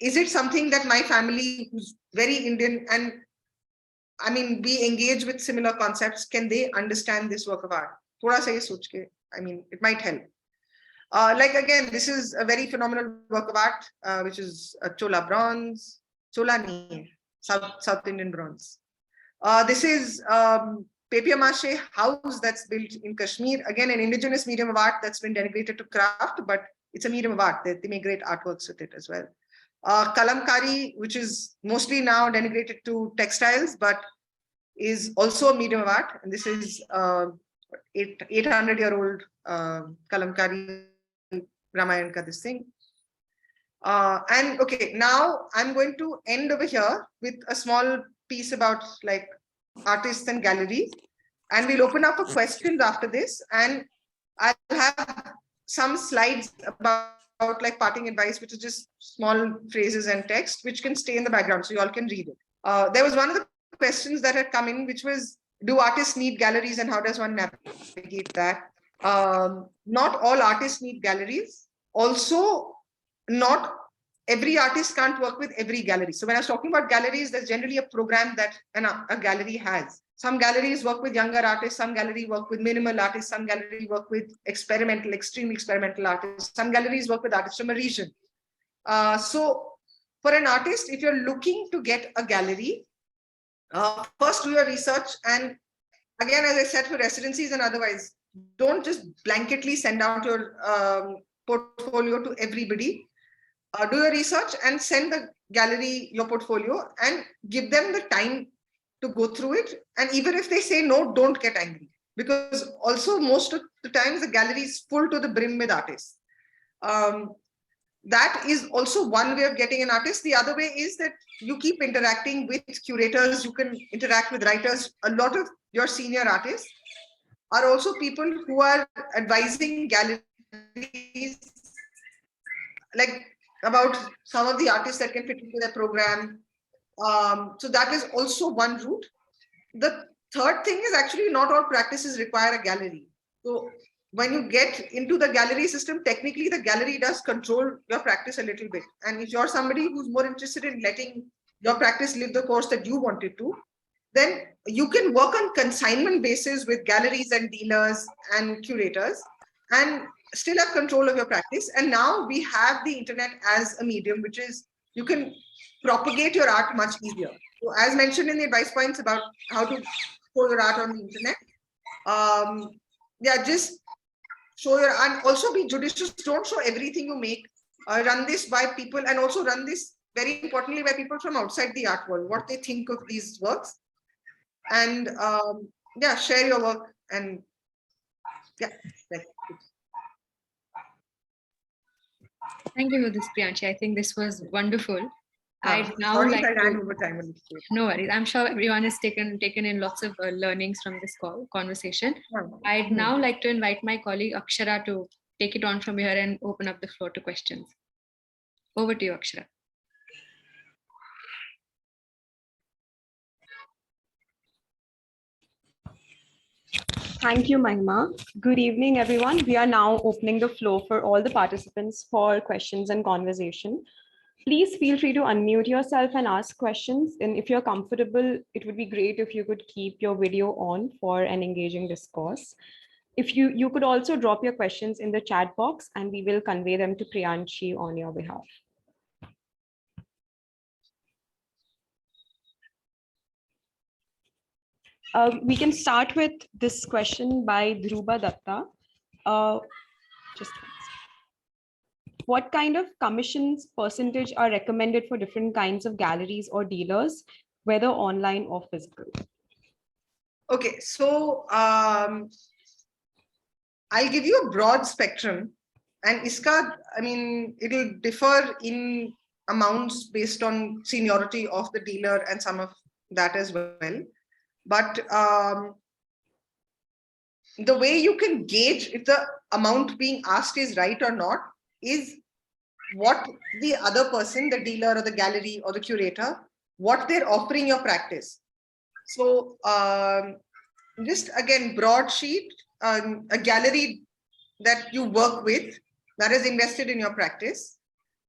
B: is it something that my family, who's very Indian, and I mean we engage with similar concepts, can they understand this work of art? Thoda sa ye soch ke, I mean it might help. Like again, this is a very phenomenal work of art, which is a Chola bronze. Chola nahi, South Indian bronze. This is papier-mâché house that's built in Kashmir. Again, an indigenous medium of art that's been denigrated to craft, but it's a medium of art. They make great artworks with it as well. Kalamkari, which is mostly now denigrated to textiles, but is also a medium of art. And this is 800-year-old Kalamkari Ramayan ka this thing. And okay, now I'm going to end over here with a small piece about like artists and galleries. And we'll open up for questions after this. And I'll have some slides about like parting advice, which is just small phrases and text, which can stay in the background so you all can read it. There was one of the questions that had come in, which was, do artists need galleries and how does one navigate that? Not all artists need galleries. Also, not every artist can't work with every gallery. So when I was talking about galleries, there's generally a program that a gallery has. Some galleries work with younger artists, some galleries work with minimal artists, some galleries work with experimental, extremely experimental artists, some galleries work with artists from a region. So for an artist, if you're looking to get a gallery, first do your research. And again, as I said, for residencies and otherwise, don't just blanketly send out your portfolio to everybody. Do your research and send the gallery your portfolio and give them the time to go through it. And even if they say no, don't get angry, because also most of the times the gallery is full to the brim with artists. That is also one way of getting an artist. The other way is that you keep interacting with curators, you can interact with writers. A lot of your senior artists are also people who are advising galleries like about some of the artists that can fit into their program. So that is also one route. The third thing is actually not all practices require a gallery. So when you get into the gallery system, technically the gallery does control your practice a little bit. And if you're somebody who's more interested in letting your practice live the course that you wanted to, then you can work on consignment basis with galleries and dealers and curators and still have control of your practice. And now we have the internet as a medium, which is you can propagate your art much easier. So as mentioned in the advice points about how to show your art on the internet, just show your, and also be judicious. Don't show everything you make. Run this by people, and also run this very importantly by people from outside the art world, what they think of these works. And share your work. And
A: Thank you for this, Priyanshi. I think this was wonderful.
B: I'd now like to,
A: no worries. I'm sure everyone has taken in lots of learnings from this conversation. I'd now like to invite my colleague Akshara to take it on from here and open up the floor to questions. Over to you, Akshara.
C: Thank you, Mahima. Good evening, everyone. We are now opening the floor for all the participants for questions and conversation. Please feel free to unmute yourself and ask questions. And if you're comfortable, it would be great if you could keep your video on for an engaging discourse. If you could also drop your questions in the chat box and we will convey them to Priyanshi on your behalf. We can start with this question by Dhruba Datta. What kind of commissions percentage are recommended for different kinds of galleries or dealers, whether online or physical?
B: Okay, so I'll give you a broad spectrum, and iska, I mean, it'll differ in amounts based on seniority of the dealer and some of that as well. But the way you can gauge if the amount being asked is right or not is what the other person, the dealer or the gallery or the curator, what they're offering your practice. So just again, broadsheet, a gallery that you work with that is invested in your practice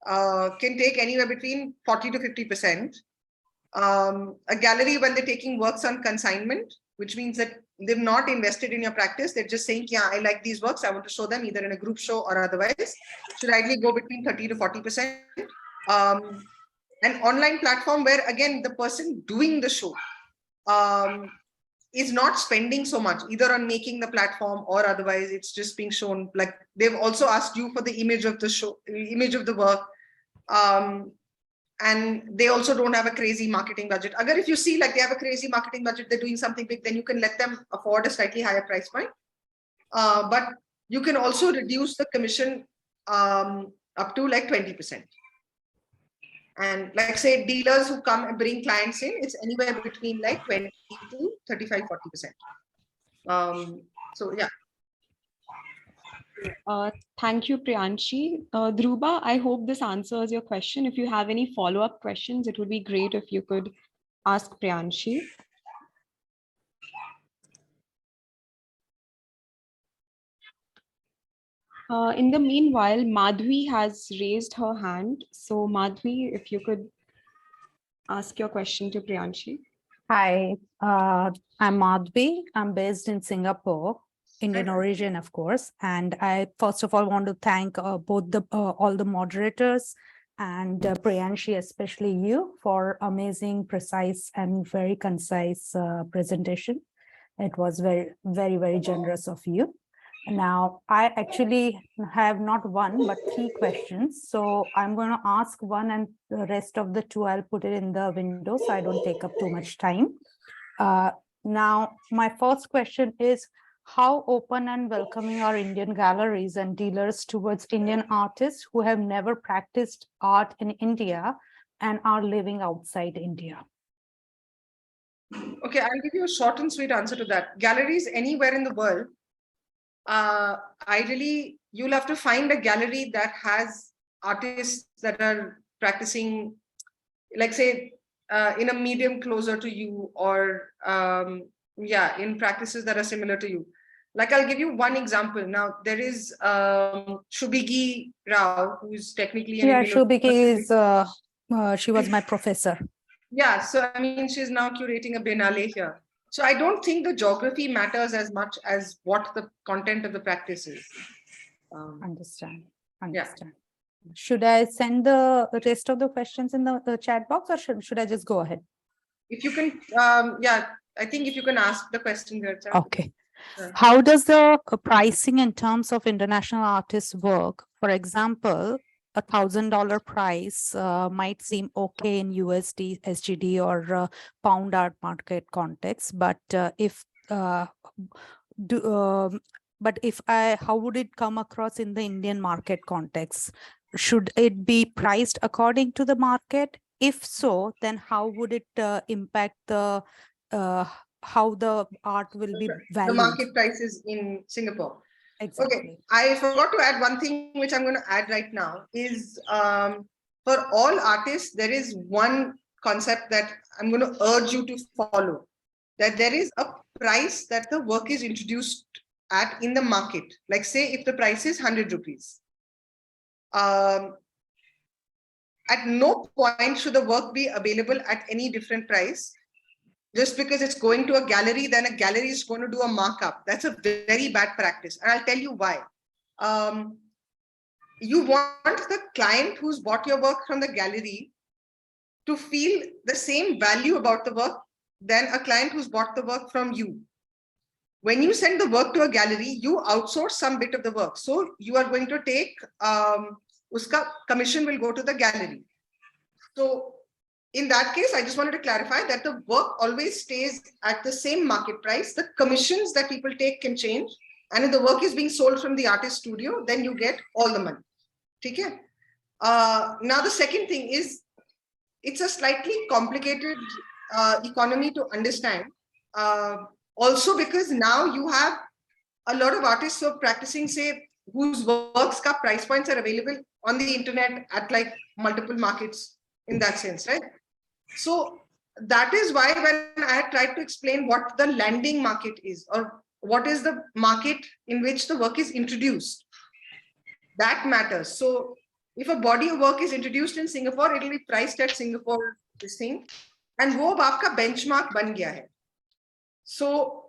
B: can take anywhere between 40 to 50%. A gallery, when they're taking works on consignment, which means that they've not invested in your practice, they're just saying, yeah, I like these works, I want to show them either in a group show or otherwise, should ideally go between 30 to 40%. An online platform where, again, the person doing the show is not spending so much either on making the platform or otherwise. It's just being shown. Like they've also asked you for the image of the show, image of the work. And they also don't have a crazy marketing budget. Agar if you see like they have a crazy marketing budget, they're doing something big, then you can let them afford a slightly higher price point. But you can also reduce the commission up to like 20%. And like say dealers who come and bring clients in, it's anywhere between like 20 to 35, 40%. So yeah.
C: Thank you, Priyanshi. Dhruba, I hope this answers your question. If you have any follow-up questions, it would be great if you could ask Priyanshi. In the meanwhile, Madhvi has raised her hand. So Madhvi, if you could ask your question to Priyanshi.
D: Hi, I'm Madhvi. I'm based in Singapore, Indian origin, of course. And I first of all want to thank both the all the moderators and Priyanshi, especially you, for amazing, precise, and very concise presentation. It was very, very, very generous of you. Now, I actually have not one, but 3 questions. So I'm going to ask one and the rest of the 2, I'll put it in the window so I don't take up too much time. Now, my first question is, how open and welcoming are Indian galleries and dealers towards Indian artists who have never practiced art in India and are living outside India?
B: Okay, I'll give you a short and sweet answer to that. Galleries anywhere in the world, ideally, you'll have to find a gallery that has artists that are practicing, like say, in a medium closer to you, or in practices that are similar to you. Like I'll give you one example. Now there is Shubhigi Rao, who's technically an
D: Shubhigi is she was my professor.
B: Yeah, so I mean, she's now curating a Biennale here. So I don't think the geography matters as much as what the content of the practice is.
D: Understand. Yeah. Should I send the rest of the questions in the chat box, or should I just go ahead?
B: If you can, I think if you can ask the question there.
D: Okay. Yeah. How does the pricing in terms of international artists work? For example, $1,000 price might seem okay in USD, SGD, or pound art market context, but how would it come across in the Indian market context? Should it be priced according to the market? If so, then how would it impact the how the art will be valued?
B: The market prices in Singapore.
D: Exactly.
B: Okay, I forgot to add one thing which I'm going to add right now is for all artists, there is one concept that I'm going to urge you to follow, that there is a price that the work is introduced at in the market. Like say if the price is 100 rupees. At no point should the work be available at any different price. Just because it's going to a gallery, then a gallery is going to do a markup. That's a very bad practice. And I'll tell you why. You want the client who's bought your work from the gallery to feel the same value about the work than a client who's bought the work from you. When you send the work to a gallery, you outsource some bit of the work. So you are going to take, uska commission will go to the gallery. So in that case, I just wanted to clarify that the work always stays at the same market price. The commissions that people take can change. And if the work is being sold from the artist studio, then you get all the money. Okay? Now, the second thing is, it's a slightly complicated economy to understand. Also, because now you have a lot of artists who are practicing, say, whose works ka price points are available on the internet at like multiple markets in that sense, right? So that is why when I tried to explain what the landing market is, or what is the market in which the work is introduced, that matters. So if a body of work is introduced in Singapore, it will be priced at Singapore, this thing, and wo ab aapka benchmark ban gaya hai. So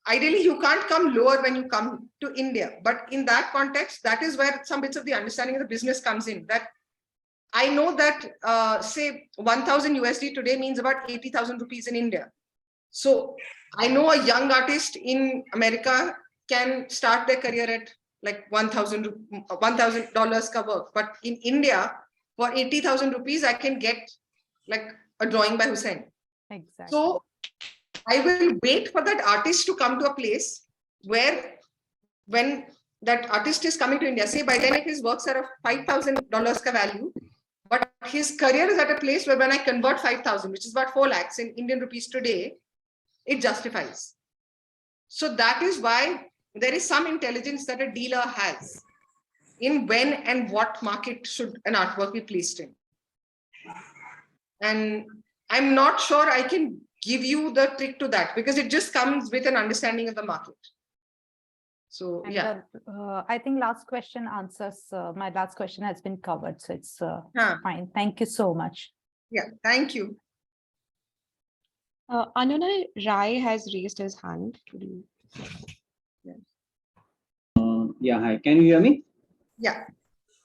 B: ideally, you can't come lower when you come to India. But in that context, that is where some bits of the understanding of the business comes in. That I know that, say, 1,000 USD today means about 80,000 rupees in India. So I know a young artist in America can start their career at like $1,000 ka work. But in India, for 80,000 rupees, I can get like a drawing by Hussein.
D: Exactly.
B: So I will wait for that artist to come to a place where when that artist is coming to India, say by then his works are of $5,000 ka value, but his career is at a place where when I convert 5,000, which is about 4 lakhs in Indian rupees today, it justifies. So that is why there is some intelligence that a dealer has in when and what market should an artwork be placed in. And I'm not sure I can give you the trick to that because it just comes with an understanding of the market. So
D: And
B: yeah.
D: I think last question answers, my last question has been covered. So it's fine. Thank you so much.
B: Yeah, thank you.
C: Anunay Rai has raised his hand.
E: Yeah, hi. Can you hear me?
B: Yeah.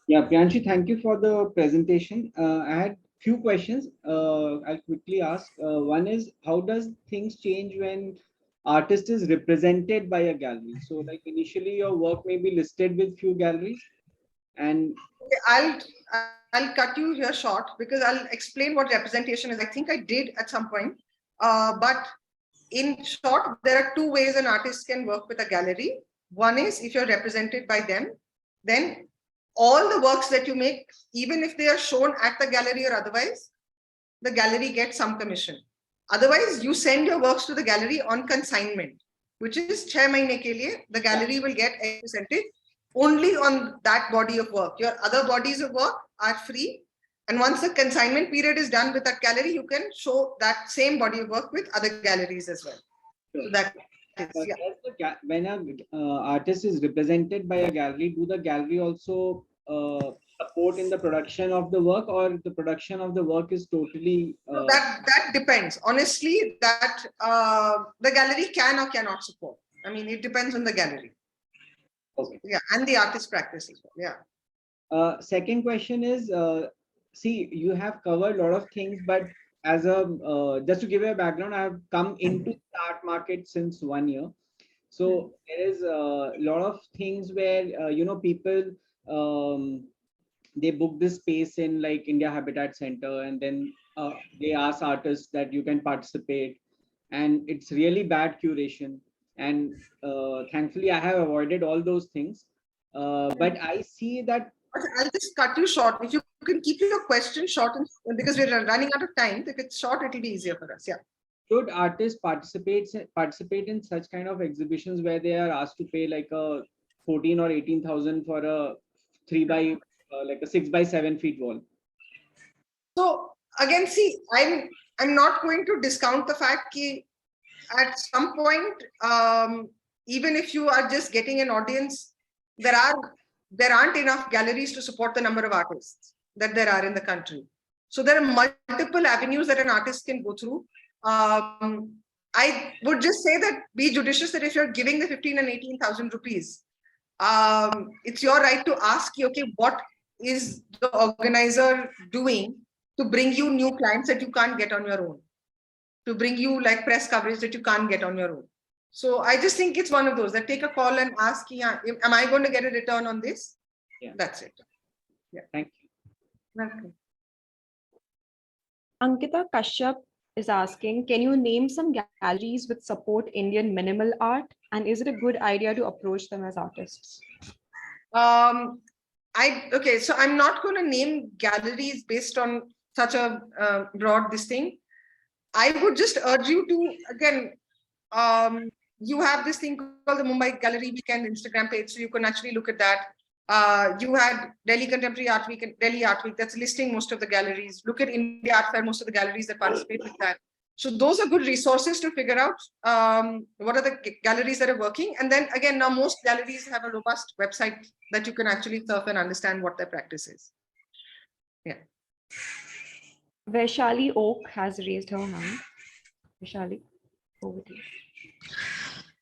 E: Yeah, Priyanshi, thank you for the presentation. I had few questions. I'll quickly ask. One is, how does things change when artist is represented by a gallery? So, like initially, your work may be listed with few galleries, and
B: I'll cut you here short because I'll explain what representation is. I think I did at some point, but in short, there are two ways an artist can work with a gallery. One is if you're represented by them, then all the works that you make, even if they are shown at the gallery or otherwise, the gallery gets some commission. Otherwise, you send your works to the gallery on consignment, which is 6 mahine ke liye, the gallery will get a percentage only on that body of work. Your other bodies of work are free. And once the consignment period is done with that gallery, you can show that same body of work with other galleries as well. So that is, yeah.
E: when an artist is represented by a gallery, do the gallery also support in the production of the work, or the production of the work is totally
B: that depends honestly, that the gallery can or cannot support. I mean, it depends on the gallery.
E: Okay.
B: Yeah, and the artist practice as well. Yeah.
E: Second question is, see, you have covered a lot of things, but as a just to give you a background, I have come into the art market since 1 year. So there is a lot of things where people they book this space in like India Habitat Center, and then they ask artists that you can participate, and it's really bad curation. And thankfully, I have avoided all those things. But I see that.
B: I'll just cut you short. If you can keep your question short, and because we're running out of time, if it's short, it'll be easier for us. Yeah.
E: Should artists participate in such kind of exhibitions where they are asked to pay like a 14 or 18,000 for a 6 by 7 feet wall?
B: So again, see, I'm not going to discount the fact that at some point, even if you are just getting an audience, there aren't enough galleries to support the number of artists that there are in the country. So there are multiple avenues that an artist can go through. I would just say that be judicious that if you're giving the 15 and 18,000 rupees, it's your right to ask, okay, what is the organizer doing to bring you new clients that you can't get on your own, to bring you like press coverage that you can't get on your own. So I just think it's one of those that take a call and ask, yeah, am I going to get a return on this?
E: Yeah.
B: That's it. Yeah.
E: Thank you.
B: Welcome.
C: Ankita Kashyap is asking, can you name some galleries which support Indian minimal art? And is it a good idea to approach them as artists?
B: Okay, so I'm not going to name galleries based on such a broad this thing. I would just urge you to, again, you have this thing called the Mumbai Gallery Weekend Instagram page, so you can actually look at that. You had Delhi Contemporary Art Week and Delhi Art Week that's listing most of the galleries. Look at India Art Fair, most of the galleries that participate with that. So those are good resources to figure out what are the galleries that are working. And then again, now most galleries have a robust website that you can actually surf and understand what their practice is. Yeah.
C: Vaishali Oak has raised her hand. Vaishali, over to you.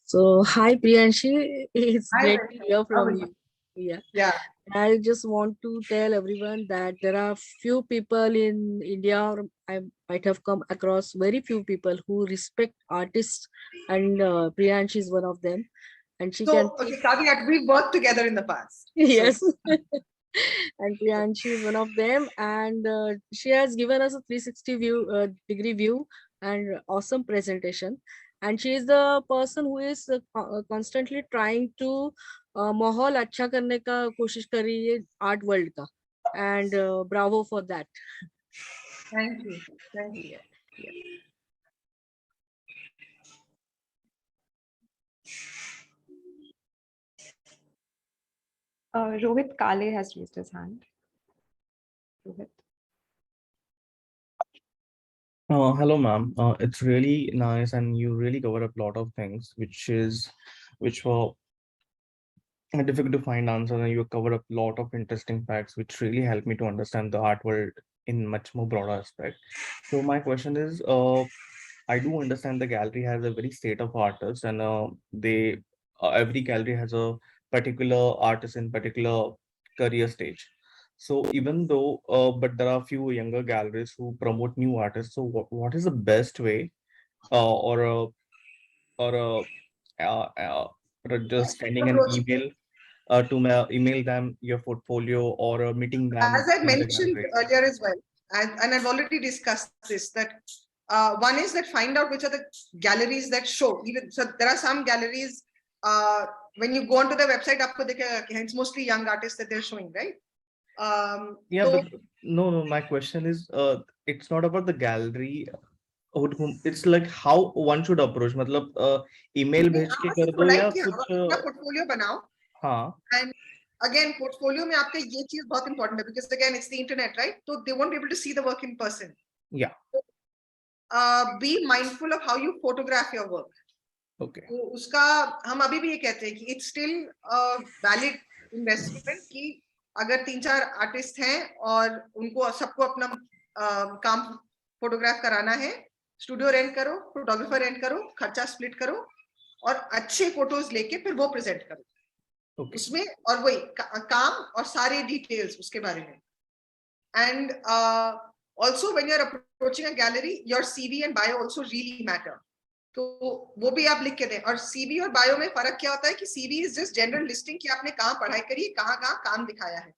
F: So, hi Priyanshi, it's
B: Hi,
F: great
B: Vaishali.
F: to hear
B: How are
F: from
B: you?
F: you.
B: Yeah.
F: I just want to tell everyone that there are few people in India, or I might have come across very few people who respect artists, and Priyanshi is one of them. And she can
B: So, okay, caveat, we worked together in the past.
F: yes.
B: So,
F: And Priyanshi is one of them, and she has given us a 360 degree view and awesome presentation. And she is the person who is constantly trying to माहौल अच्छा करने का कोशिश कर रही है art world का, and bravo for that.
B: thank you. Thank you.
F: Yeah, yeah.
C: Rohit Kale has raised his hand. Rohit.
G: Hello, ma'am. It's really nice, and you really cover up a lot of things, which were difficult to find answers, and you cover up a lot of interesting facts, which really helped me to understand the art world in much more broader aspect. So my question is, I do understand the gallery has a very state of artists, and they every gallery has a particular artist in particular career stage. So even though, but there are few younger galleries who promote new artists. So what is the best way, or just sending an
B: Approach.
G: email email them your portfolio, or meeting them
B: As I
G: in the
B: mentioned
G: gallery?
B: earlier as well, and I've already discussed this, that one is that find out which are the galleries that show. Even so, there are some galleries. When you go onto their website, आपको दिखेगा कि it's mostly young artists that they're showing, right?
G: Yeah,
B: So
G: but no, my question is, it's not about the gallery. It's like how one should approach. मतलब email भेज के कर दो या
B: politely
G: कुछ
B: अपना portfolio बनाओ.
G: हाँ.
B: And again, portfolio में आपका ये चीज बहुत important है, because again it's the internet, right? So they won't be able to see the work in person.
G: Yeah.
B: Be mindful of how you photograph your work.
G: Okay.
B: तो उसका हम अभी भी ये कहते हैं कि it's still a valid investment कि अगर 3-4 आर्टिस्ट हैं और उनको सबको अपना काम फोटोग्राफ कराना है, स्टूडियो रेंट करो, फोटोग्राफर रेंट करो, खर्चा स्प्लिट करो और अच्छे फोटोज लेके फिर वो प्रेजेंट करो.
G: Okay.
B: उसमें और वही काम और सारे डिटेल्स उसके बारे में. And also when you're approaching a gallery, your CV and bio also really matter. तो वो भी आप लिख के दें. और CV और bio में फर्क क्या होता है कि CV is just general listing कि आपने कहाँ पढ़ाई करी, कहाँ काम दिखाया है.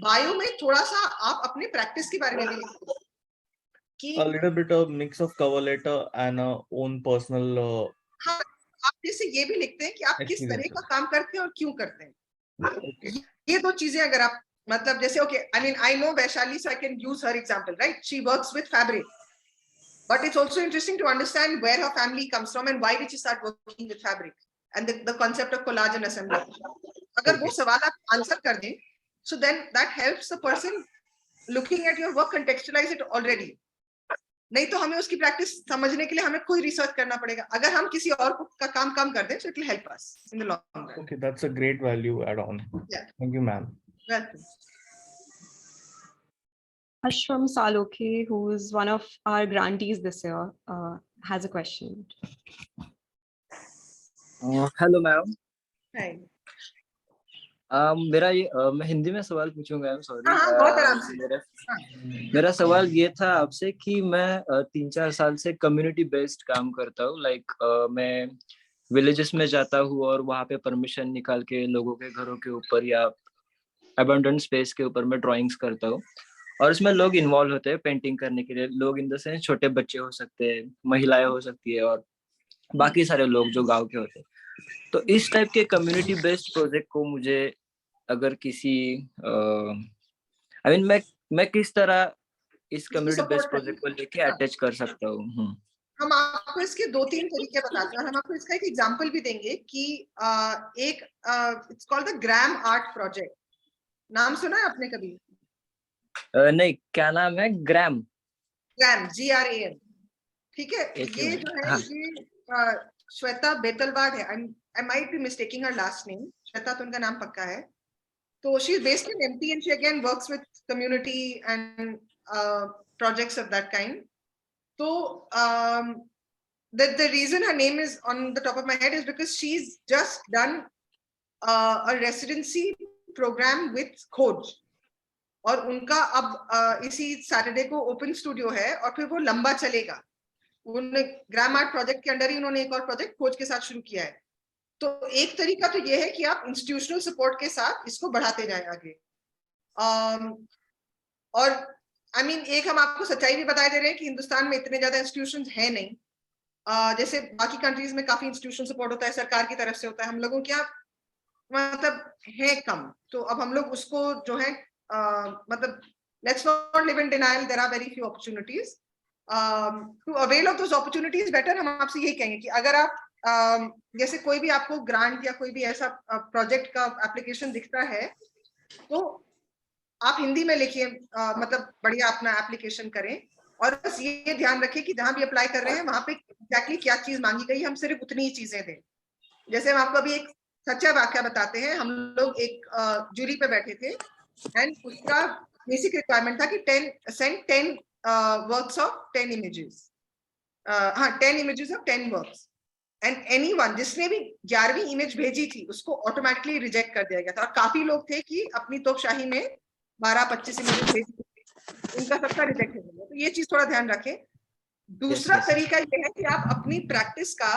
B: Bio में थोड़ा सा आप अपने प्रैक्टिस के बारे में भी लिखते हैं.
G: A little bit of mix of cover letter and own personal.
B: हाँ, आप जैसे ये भी लिखते हैं कि आप किस तरह का काम करते हैं और क्यों करते हैं.
G: Okay.
B: ये दो चीजें अगर आप मतलब जैसे okay, I mean I know Vaishali, so I can use her example, right? She works with fabric, but it's also interesting to understand where her family comes from and why did she start working with fabric and the concept of collage and assembly. अगर वो सवाल आप answer कर दें, so then that helps the person looking at your work contextualize it already. नहीं तो हमें उसकी प्रैक्टिस समझने के लिए हमें खुद रिसर्च करना पड़ेगा. अगर हम किसी और का काम कम कर दें, so it will help us in the long run.
G: Okay, that's a great value add on.
B: Yeah.
G: Thank you, ma'am.
B: Welcome.
C: Ashram Saloke, who is one of our grantees this year, has a question.
H: Hello ma'am.
B: Hi.
H: मैं हिंदी में सवाल पूछूंगा. Sorry.
B: बहुत आराम से.
H: मेरा सवाल ये था आपसे कि मैं 3-4 साल से कम्युनिटी बेस्ड काम करता हूँ. लाइक मैं विलेजेस में जाता हूँ और वहाँ पे परमिशन निकाल के लोगों के घरों के ऊपर या अबंडेंट स्पेस के ऊपर मैं ड्राइंग्स करता हूँ. और इसमें लोग इन्वॉल्व होते हैं पेंटिंग करने के लिए. लोग इन द सेंस छोटे बच्चे हो सकते हैं, महिलाएं हो सकती है और बाकी सारे लोग जो गाँव के होते हैं. तो इस टाइप के कम्युनिटी बेस्ड प्रोजेक्ट को मुझे अगर किसी आई मीन मैं किस तरह इस कम्युनिटी बेस्ड प्रोजेक्ट को लेके अटैच कर सकता हूँ.
B: हम आपको इसके 2-3 तरीके बताते हैं और हम आपको इसका एक एग्जांपल भी देंगे कि एक it's called the gram art project. नाम सुना है आपने कभी?
H: नहीं, क्या नाम है? ग्राम
B: GRAM. ठीक है. ये जो है ये श्वेता बेतलवाड है. I might be mistaking her last name. Shweta तो उनका नाम पक्का है. So she's based in MP and she again works with community and projects of that kind. So the reason her name is on the top of my head is because she's just done a residency programme with Khoj, और उनका अब इसी Saturday को open studio है और फिर वो लंबा चलेगा। उन्होंने ग्राम आर्ट प्रोजेक्ट के अंडर ही उन्होंने एक और प्रोजेक्ट खोज के साथ शुरू किया है। तो एक तरीका तो ये है कि आप इंस्टीट्यूशनल सपोर्ट के साथ इसको बढ़ाते जाएं आगे। और आई मीन एक हम आपको सच्चाई भी बता दे रहे हैं कि हिंदुस्तान में इतने ज्यादा इंस्टीट्यूशंस हैं नहीं। जैसे बाकी कंट्रीज में काफी इंस्टीट्यूशन सपोर्ट होता है, सरकार की तरफ से होता है, हम लोगों के यहाँ मतलब है कम। तो अब हम लोग उसको जो है मतलब let's not live in denial, there are very few opportunities to avail of those opportunities. Better हम आपसे यही कहेंगे कि अगर आप जैसे कोई भी आपको ग्रांट या कोई भी ऐसा प्रोजेक्ट का एप्लीकेशन दिखता है तो आप हिंदी में लिखिए, मतलब बढ़िया अपना एप्लीकेशन करें, और बस ये ध्यान रखें कि जहां भी अप्लाई कर रहे हैं वहां पे एग्जैक्टली क्या चीज मांगी गई, हम सिर्फ उतनी ही चीजें दें। जैसे हम आपको अभी एक सच्चा वाक्य बताते हैं। हम लोग एक जूरी पे बैठे थे एंड उसका बेसिक रिक्वायरमेंट था कि 10 वर्क्स ऑफ 10 इमेजेस, हाँ 10 images of 10 works, and anyone जिसने भी 11वीं इमेज भेजी थी उसको ऑटोमेटिकली रिजेक्ट कर दिया गया था। और काफी लोग थे कि अपनी तोपशाही में 12-25 इमेजेस भेजी थी, उनका सबका रिजेक्ट हो गया। तो ये चीज थोड़ा ध्यान रखें। दूसरा तरीका ये है कि आप अपनी प्रैक्टिस का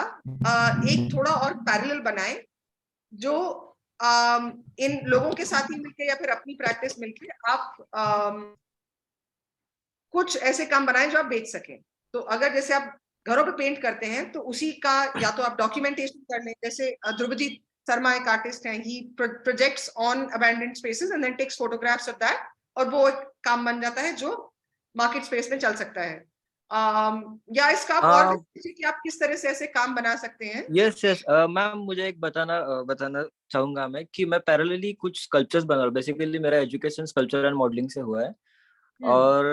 B: एक थोड़ा और पैरेलल बनाएं, जो इन लोगों के साथ ही मिलके या फिर अपनी प्रैक्टिस मिलके आप कुछ ऐसे काम बनाएं जो आप बेच सकें। तो अगर जैसे आप घरों पे पेंट करते हैं तो उसी का या तो आप डॉक्यूमेंटेशन कर लें। जैसे ध्रुवजीत शर्मा एक आर्टिस्ट हैं, he projects on abandoned spaces and then takes photographs of that, और वो एक काम बन जाता है जो मार्केट स्पेस में चल सकता है। या इसका आप और कि आप किस तरह से ऐसे काम बना सकते हैं।
H: यस यस मैम, मुझे एक बताना चाहूंगा मैं कि मैं पैरेलली कुछ स्कल्पचर्स बना रहा हूँ। बेसिकली मेरा एजुकेशन स्कल्पचर एंड मॉडलिंग से हुआ है, और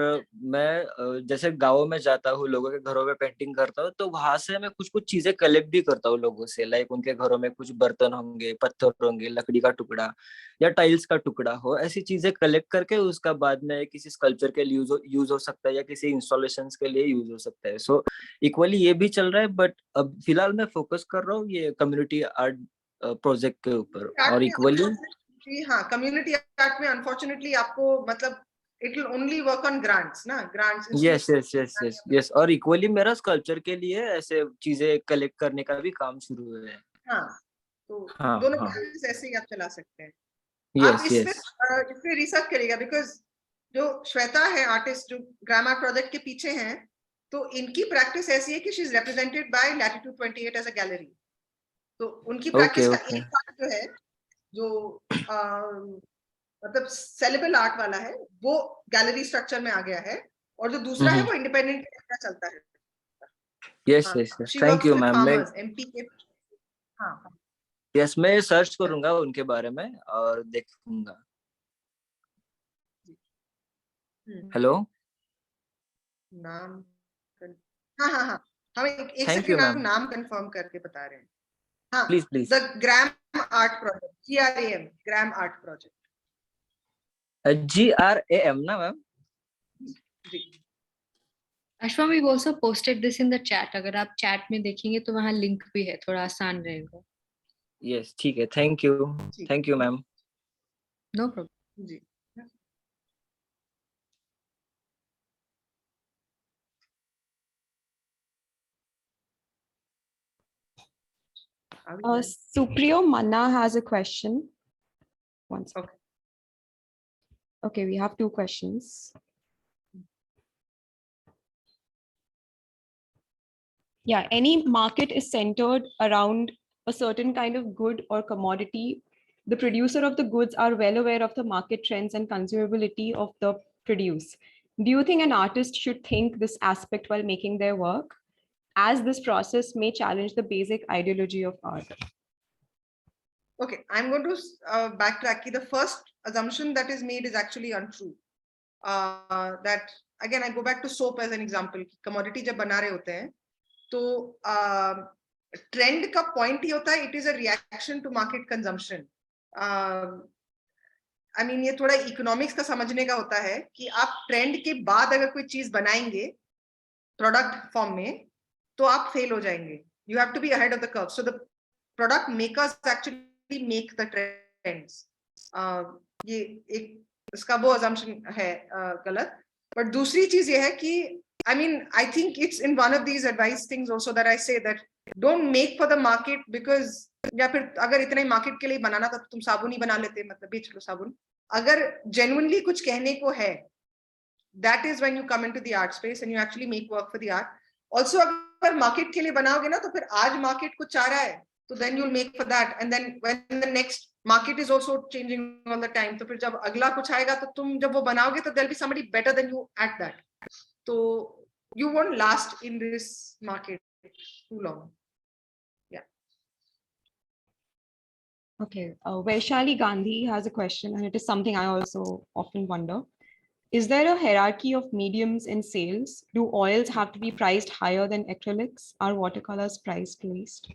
H: मैं जैसे गाँव में जाता हूँ, लोगों के घरों में पेंटिंग करता हूँ, तो वहां से मैं कुछ कुछ चीजें कलेक्ट भी करता हूँ लोगों से। लाइक उनके घरों में कुछ बर्तन होंगे, पत्थर होंगे, लकड़ी का टुकड़ा या टाइल्स का टुकड़ा हो, ऐसी चीजें कलेक्ट करके उसका बाद में किसी स्कल्पचर के लिए यूज हो सकता है या किसी इंस्टॉलेशन के लिए यूज हो सकता है। सो इक्वली ये भी चल रहा है, बट अब फिलहाल मैं फोकस कर रहा हूँ ये कम्युनिटी आर्ट प्रोजेक्ट के ऊपर। और इक्वली
B: हाँ, कम्युनिटी आर्ट में अनफॉर्चुनेटली आपको मतलब it will only work on grants ना, grants।
H: यस और इक्वली मेरा स्कल्पचर के लिए ऐसे चीजें कलेक्ट करने का भी काम शुरू है।
B: हाँ, तो
H: हाँ,
B: दोनों
H: हाँ,
B: प्रोसेस ऐसे ही आप चला सकते हैं। आप
H: यस
B: इसमें रिसर्च करिएगा, बिकॉज जो श्वेता है आर्टिस्ट जो ग्राम आर्ट प्रोजेक्ट के पीछे हैं, तो इनकी प्रैक्टिस ऐसी है कि she is represented by Latitude 28 as a gallery. तो उनकी प्रैक्टिस का एक पार्ट जो है जो मतलब सेलेबल आर्ट वाला है, वो गैलरी स्ट्रक्चर में आ गया है, और जो दूसरा है वो इंडिपेंडेंट चलता है।
H: Yes, thank you ma'am. मैं
B: एमपी के, हाँ
H: यस, मैं सर्च करूंगा उनके बारे में और देखूंगा। हेलो,
B: नाम, हाँ हमें एक
H: थैंक यू
B: सेकंड,
H: मैम,
B: नाम कंफर्म करके बता रहे हैं। हाँ,
H: please
B: the gram art project, GRAM, gram art project.
H: GRAM ना ma'am?
A: Ashwam, we've also posted this in the chat. अगर आप चैट में देखेंगे तो वहाँ लिंक भी है, थोड़ा आसान रहेगा।
H: यस, ठीक है, thank you ma'am.
A: No problem
B: जी।
C: Supriyo Manna has a question. One second. Okay, we have 2 questions. Yeah, any market is centered around a certain kind of good or commodity. The producer of the goods are well aware of the market trends and consumability of the produce. Do you think an artist should think this aspect while making their work, as this process may challenge the basic ideology of art?
B: Okay, I'm going to backtrack. The first assumption that is made is actually untrue. That again, I go back to soap as an example. Commodity जब बना रहे होते हैं, तो trend का point ही होता है, it is a reaction to market consumption. I mean ये थोड़ा इकोनॉमिक्स का समझने का होता है कि आप ट्रेंड के बाद अगर कोई चीज बनाएंगे प्रोडक्ट फॉर्म में तो आप फेल हो जाएंगे। You have to be ahead of the curve. So the product makers actually make the trends. ये एक इसका वो assumption है गलत. But दूसरी चीज ये है कि I mean, I think it's in one of these advice things also that I say that don't make for the market because या फिर अगर इतना ही मार्केट के लिए बनाना था तो तुम साबुन ही बना लेते, मतलब बेच लो साबुन. अगर genuinely कुछ कहने को है, that is when you come into the art space and you actually make work for the art. Also अगर मार्केट के लिए बनाओगे ना तो फिर आज मार्केट कुछ चाह रहा है तो then you'll make for that, and then when the next market is also changing all the time, तो फिर जब अगला कुछ आएगा तो तुम जब वो बनाओगे तो there'll be somebody better than you at that. So you won't last in this market too long. Yeah.
C: Okay, Vaishali Gandhi has a question, and it is something I also often wonder. Is there a hierarchy of mediums in sales? Do oils have to be priced higher than acrylics? Are watercolors priced least?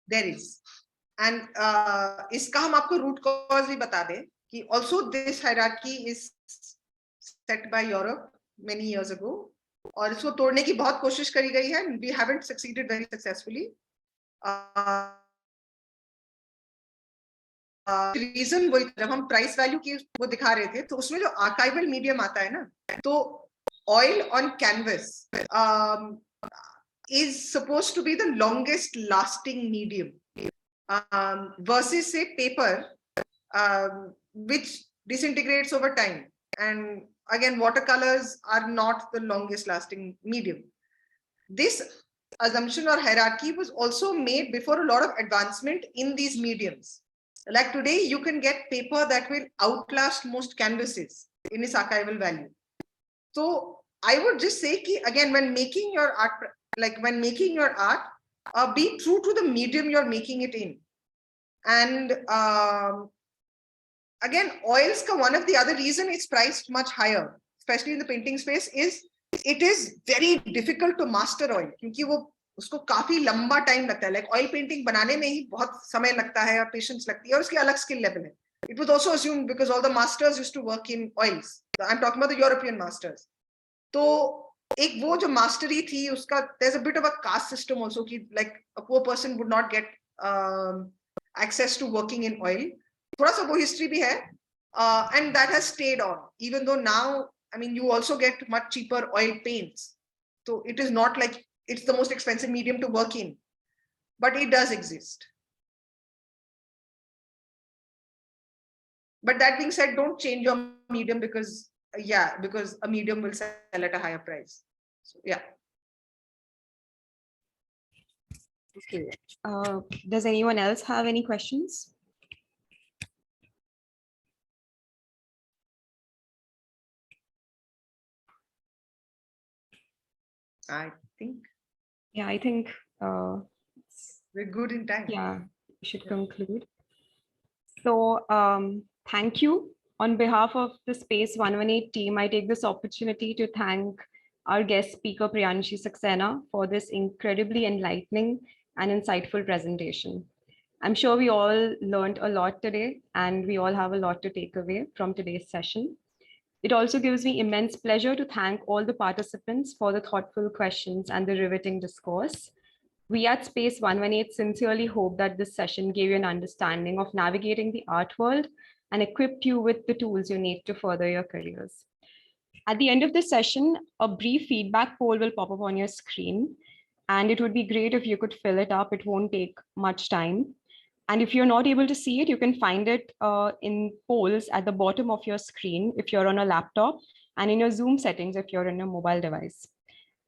B: There is. And इसका हम आपको root cause भी बता दें कि also this hierarchy is set by Europe many years ago. और इसको तोड़ने की बहुत कोशिश करी गई है. We haven't succeeded very successfully. Reason वही, जब हम प्राइस वैल्यू की वो दिखा रहे थे तो उसमें जो आर्काइवल मीडियम आता है ना, तो oil on canvas is supposed to be the longest lasting medium versus say paper which disintegrates over time, and again watercolors are not the longest lasting medium. This assumption or hierarchy was also made before a lot of advancement in these mediums. Like today you can get paper that will outlast most canvases in its archival value. So I would just say ki, again, when making your art, like when making your art, be true to the medium you're making it in. And again, oils ka one of the other reason it's priced much higher, especially in the painting space, is it is very difficult to master oil, क्योंकि वो उसको काफी लंबा time लगता है. Like oil painting बनाने में ही बहुत समय लगता है और पेशेंस लगती है और उसकी अलग स्किल लेवल है. It was also assumed because all the masters used to work in oils. I'm talking about the European masters. तो एक वो जो मास्टरी थी उसका, there's a bit of a caste system also कि like a poor person would not get access to working in oil. थोड़ा सा वो history भी है, and that has stayed on even though now I mean you also get much cheaper oil paints. So it is not like it's the most expensive medium to work in, but it does exist. But that being said, don't change your medium because because a medium will sell at a higher price. So yeah.
C: Okay. Does anyone else have any questions?
B: I think.
C: Yeah, I think
B: we're good in time.
C: Yeah, we should conclude. So thank you. On behalf of the Space 118 team, I take this opportunity to thank our guest speaker, Priyanshi Saxena, for this incredibly enlightening and insightful presentation. I'm sure we all learned a lot today, and we all have a lot to take away from today's session. It also gives me immense pleasure to thank all the participants for the thoughtful questions and the riveting discourse. We at Space 118 sincerely hope that this session gave you an understanding of navigating the art world and equipped you with the tools you need to further your careers. At the end of this session, a brief feedback poll will pop up on your screen, and it would be great if you could fill it up. It won't take much time. And if you're not able to see it, you can find it in polls at the bottom of your screen if you're on a laptop, and in your Zoom settings if you're on a mobile device.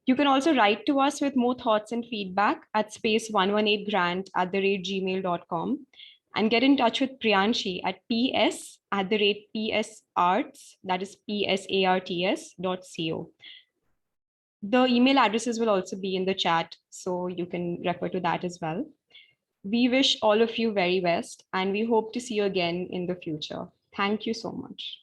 C: You can also write to us with more thoughts and feedback at space118grant@gmail.com and get in touch with Priyanshi at ps@psarts, that is psarts.co. The email addresses will also be in the chat, so you can refer to that as well. We wish all of you very best, and we hope to see you again in the future. Thank you so much.